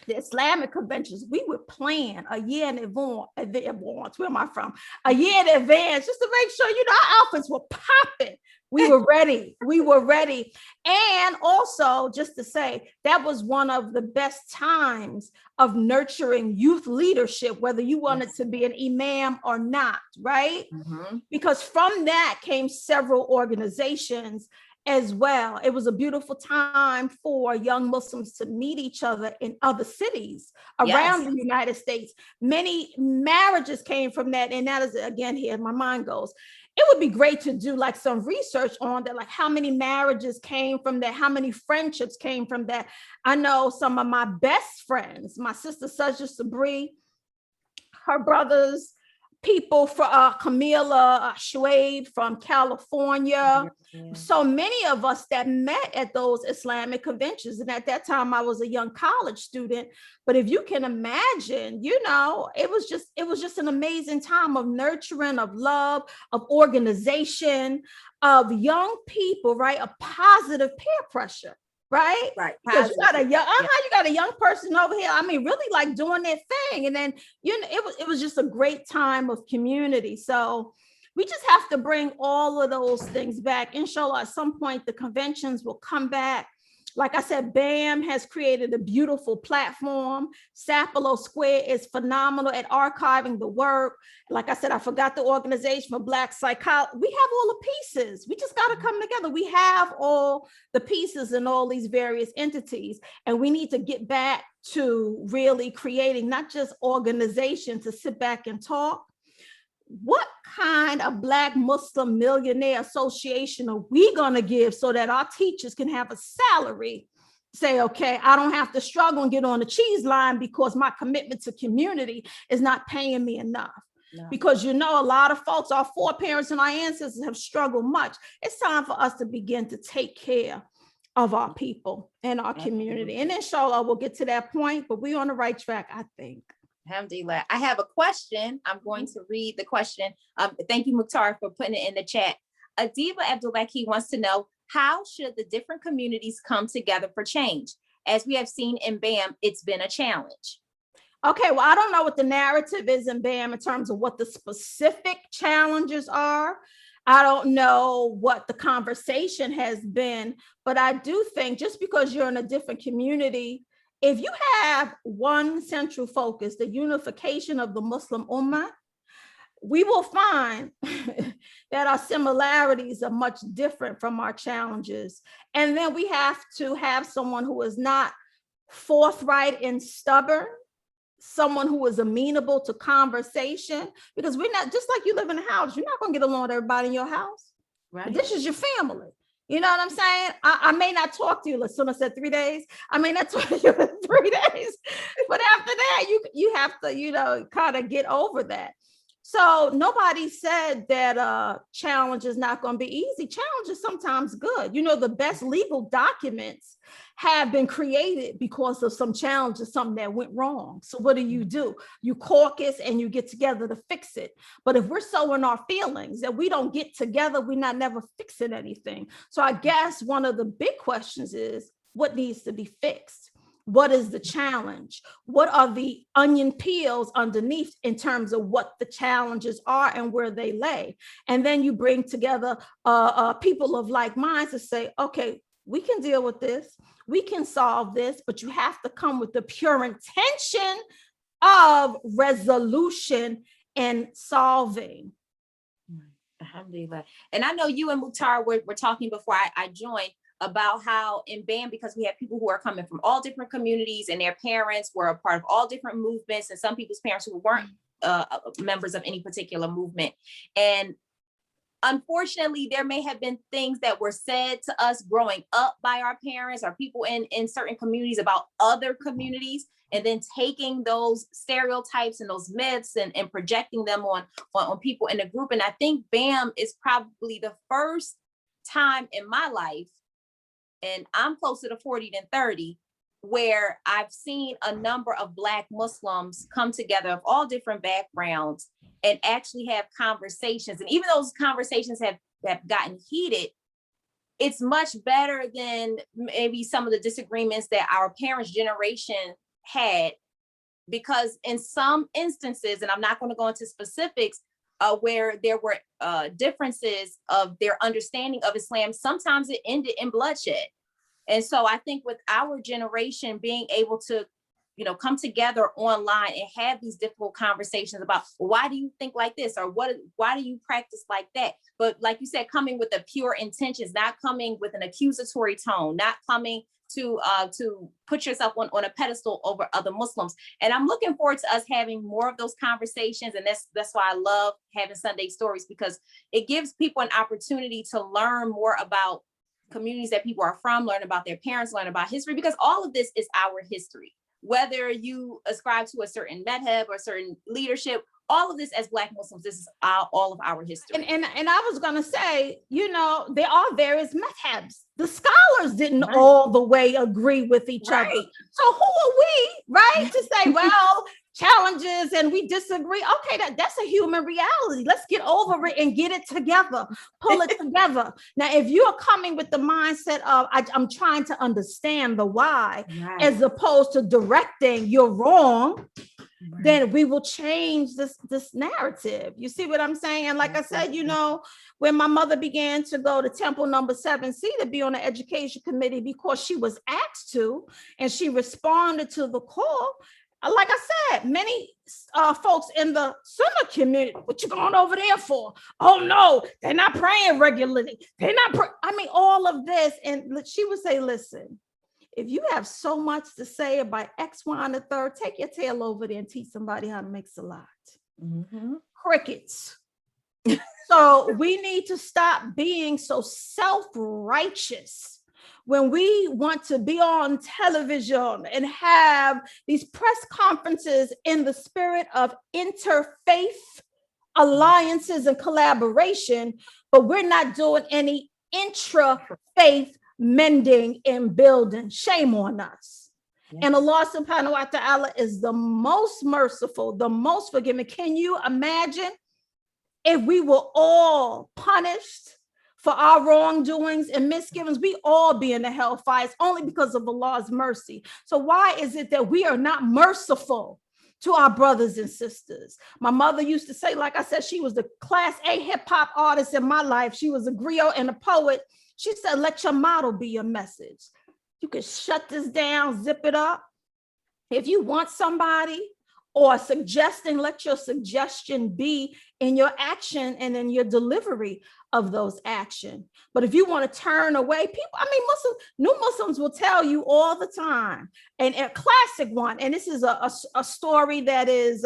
the Islamic conventions, we would plan a year in advance. Where am I from? A year in advance, just to make sure, our outfits were popping. We were ready. We were ready. And also, just to say, that was one of the best times of nurturing youth leadership, whether you wanted to be an imam or not, right? Mm-hmm. Because from that came several organizations as well. It was a beautiful time for young Muslims to meet each other in other cities around the United States. Many marriages came from that. And that is, again, here my mind goes. It would be great to do like some research on that, like how many marriages came from that, how many friendships came from that. I know some of my best friends, my sister Sajah Sabri, her brothers, people from Camila Shuaib from California. Yeah. So many of us that met at those Islamic conventions. And at that time, I was a young college student. But if you can imagine, it was just an amazing time of nurturing, of love, of organization, of young people, right? A positive peer pressure. Right. Because you got a young person over here. I mean, really like doing their thing. And then, it was just a great time of community. So we just have to bring all of those things back. Inshallah, at some point, the conventions will come back. Like I said, BAM has created a beautiful platform. Sapelo Square is phenomenal at archiving the work. Like I said, I forgot the organization for Black psychology. We have all the pieces. We just got to come together. We have all the pieces in all these various entities. And we need to get back to really creating not just organization to sit back and talk. What kind of Black Muslim Millionaire Association are we going to give so that our teachers can have a salary? Say, okay, I don't have to struggle and get on the cheese line because my commitment to community is not paying me enough. No. Because a lot of folks, our foreparents and our ancestors have struggled much. It's time for us to begin to take care of our people and our community. And inshallah, we'll get to that point, but we're on the right track, I think. Alhamdulillah. I have a question. I'm going to read the question. Thank you, Mukhtar, for putting it in the chat. Adiba Abdul-Karim wants to know, how should the different communities come together for change? As we have seen in BAM, it's been a challenge. Okay, well, I don't know what the narrative is in BAM in terms of what the specific challenges are. I don't know what the conversation has been, but I do think just because you're in a different community, if you have one central focus, the unification of the Muslim Ummah, we will find that our similarities are much different from our challenges. And then we have to have someone who is not forthright and stubborn, someone who is amenable to conversation, because we're not, just like you live in a house, you're not going to get along with everybody in your house. Right. This is your family. You know what I'm saying? I may not talk to you, as soon as I said 3 days, I may not talk to you in 3 days, but after that, you have to, kind of get over that. So nobody said that challenge is not going to be easy. Challenge is sometimes good. The best legal documents have been created because of some challenges, something that went wrong. So what do? You caucus and you get together to fix it. But if we're so in our feelings that we don't get together, we're not never fixing anything. So I guess one of the big questions is, what needs to be fixed? What is the challenge? What are the onion peels underneath in terms of what the challenges are and where they lay? And then you bring together people of like minds to say, okay, we can deal with this. We can solve this, but you have to come with the pure intention of resolution and solving. Alhamdulillah. And I know you and Mukhtar were talking before I joined about how in BAM, because we have people who are coming from all different communities and their parents were a part of all different movements, and some people's parents who weren't members of any particular movement. And unfortunately, there may have been things that were said to us growing up by our parents or people in certain communities about other communities, and then taking those stereotypes and those myths and projecting them on people in the group. And I think BAM is probably the first time in my life, and I'm closer to 40 than 30, where I've seen a number of Black Muslims come together of all different backgrounds and actually have conversations. And even those conversations have gotten heated, it's much better than maybe some of the disagreements that our parents' generation had, because in some instances, and I'm not going to go into specifics, where there were differences of their understanding of Islam, sometimes it ended in bloodshed. And so I think with our generation being able to, come together online and have these difficult conversations about, why do you think like this? Or why do you practice like that? But like you said, coming with the pure intentions, not coming with an accusatory tone, not coming to put yourself on a pedestal over other Muslims. And I'm looking forward to us having more of those conversations. And that's why I love having Sunday Stories, because it gives people an opportunity to learn more about communities that people are from, learn about their parents, learn about history, because all of this is our history. Whether you ascribe to a certain madhab or certain leadership, all of this as Black Muslims, this is all of our history. And I was going to say, there are various madhabs. The scholars didn't all the way agree with each other. So who are we, right, to say, well, challenges and we disagree? Okay, that's a human reality. Let's get over it and get it together, pull it together. Now, if you're coming with the mindset of, I'm trying to understand the why, as opposed to directing you're wrong, then we will change this narrative. You see what I'm saying? And like I said, when my mother began to go to Temple number 7C to be on the education committee because she was asked to, and she responded to the call, like I said, many folks in the Sunnah community, what you going over there for? Oh no, they're not praying regularly. They're not, all of this. And she would say, listen, if you have so much to say about X, Y, and the third, take your tail over there and teach somebody how to make salat. Crickets. So we need to stop being so self-righteous when we want to be on television and have these press conferences in the spirit of interfaith alliances and collaboration, but we're not doing any intra-faith mending and building. Shame on us. Yes. And Allah subhanahu wa ta'ala is the most merciful, the most forgiving. Can you imagine if we were all punished for our wrongdoings and misgivings? We all be in the hellfires only because of Allah's mercy. So why is it that we are not merciful to our brothers and sisters? My mother used to say, like I said, she was the class A hip hop artist in my life. She was a griot and a poet. She said, let your motto be your message. You can shut this down, zip it up. If you want somebody or suggesting, let your suggestion be in your action and in your delivery of those action. But if you want to turn away people, new Muslims will tell you all the time, and a classic one, and this is a story that is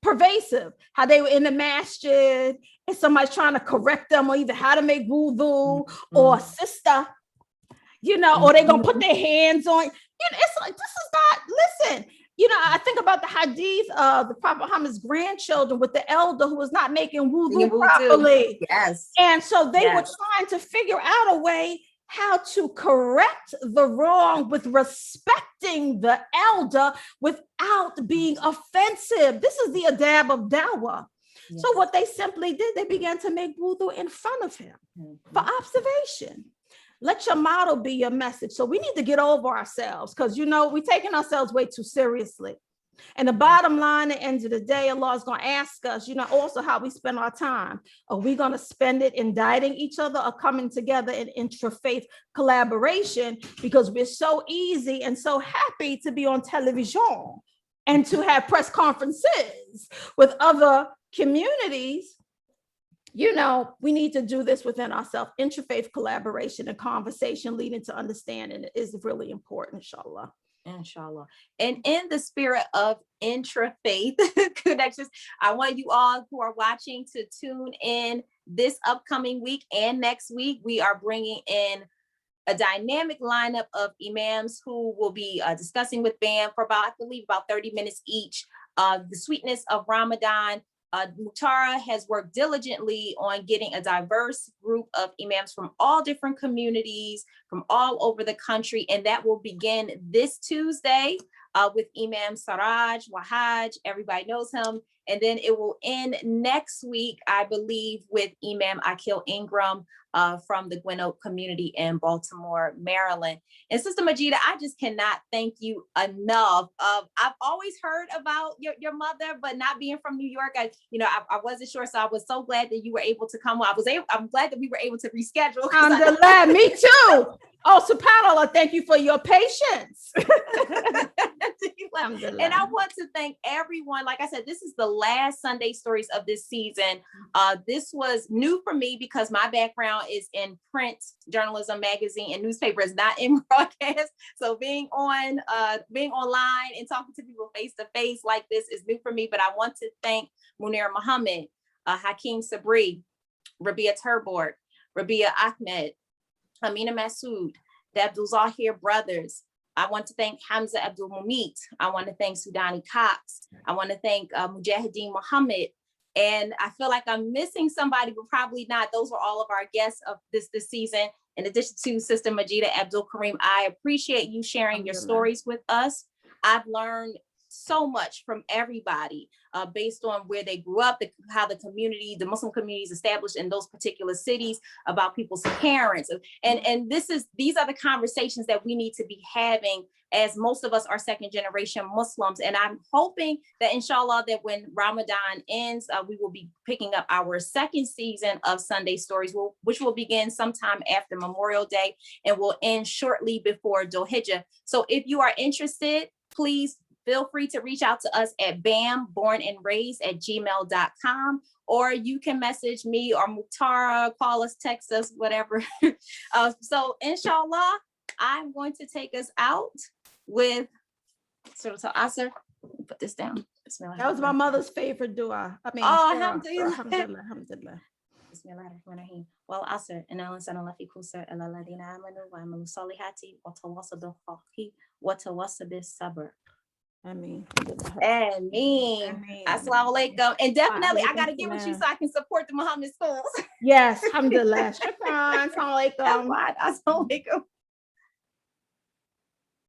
pervasive, how they were in the masjid and somebody's trying to correct them or either how to make wudu or sister, or they're going to put their hands on, it's like, this is not, listen, I think about the hadith of the Prophet Muhammad's grandchildren with the elder who was not making wudu properly. Yes. And so they were trying to figure out a way how to correct the wrong with respecting the elder without being offensive. This is the adab of dawah. Yes. So what they simply did, they began to make wudu in front of him for observation. Let your motto be your message. So we need to get over ourselves because, we're taking ourselves way too seriously. And the bottom line, at the end of the day, Allah is going to ask us, also how we spend our time. Are we going to spend it indicting each other or coming together in interfaith collaboration? Because we're so easy and so happy to be on television and to have press conferences with other communities. We need to do this within ourselves. Interfaith collaboration and conversation leading to understanding is really important, inshallah. Inshallah. And in the spirit of intra-faith connections, I want you all who are watching to tune in this upcoming week and next week. We are bringing in a dynamic lineup of imams who will be discussing with BAM for about 30 minutes each. The sweetness of Ramadan. Muhtara has worked diligently on getting a diverse group of imams from all different communities from all over the country, and that will begin this Tuesday. with Imam Saraj Wahaj. Everybody knows him. And then it will end next week, I believe, with Imam Akil Ingram from the Gwen Oak community in Baltimore, Maryland. And Sister Majidah, I just cannot thank you enough. I've always heard about your mother, but not being from New York, I wasn't sure. So I was so glad that you were able to come. I'm glad that we were able to reschedule. Alhamdulillah, me too. Oh, subhanAllah, thank you for your patience. And I want to thank everyone. Like I said, this is the last Sunday Stories of this season. This was new for me because my background is in print journalism, magazine, and newspapers, not in broadcast. So being online and talking to people face to face like this is new for me. But I want to thank Munir Muhammad, Hakeem Sabri, Rabia Turbord, Rabia Ahmed, Amina Masood, the Abdul Zahir brothers. I want to thank Hamza Abdul Mumit. I want to thank Sudani Cox. I want to thank Mujahideen Muhammad. And I feel like I'm missing somebody, but probably not. Those were all of our guests of this season. In addition to Sister Majidah Abdul-Karim, I appreciate you sharing your stories with us. I've learned so much from everybody based on where they grew up, how the Muslim community is established in those particular cities, about people's parents. And these are the conversations that we need to be having, as most of us are second generation Muslims. And I'm hoping that inshallah, that when Ramadan ends, we will be picking up our second season of Sunday Stories, which will begin sometime after Memorial Day and will end shortly before Dhul Hijjah. So if you are interested, please feel free to reach out to us at bambornandraised@gmail.com, or you can message me or Muhtara, call us, text us, whatever. So inshallah, I'm going to take us out with Surah Al-Asr. Put this down. That was my mother's favorite dua. Alhamdulillah. Bismillahirrahmanirrahim. Wal asr, innal insana lafi khusr illa alladhina amanu wa amilu salihati wa tawassaw bil haqqi wa tawassaw bis sabr. Ameen. Assalamu alaikum. And definitely, I got to get with you so I can support the Muhammad schools. Yes, alhamdulillah. Shukran. Assalamu alaikum. Assalamu alaikum.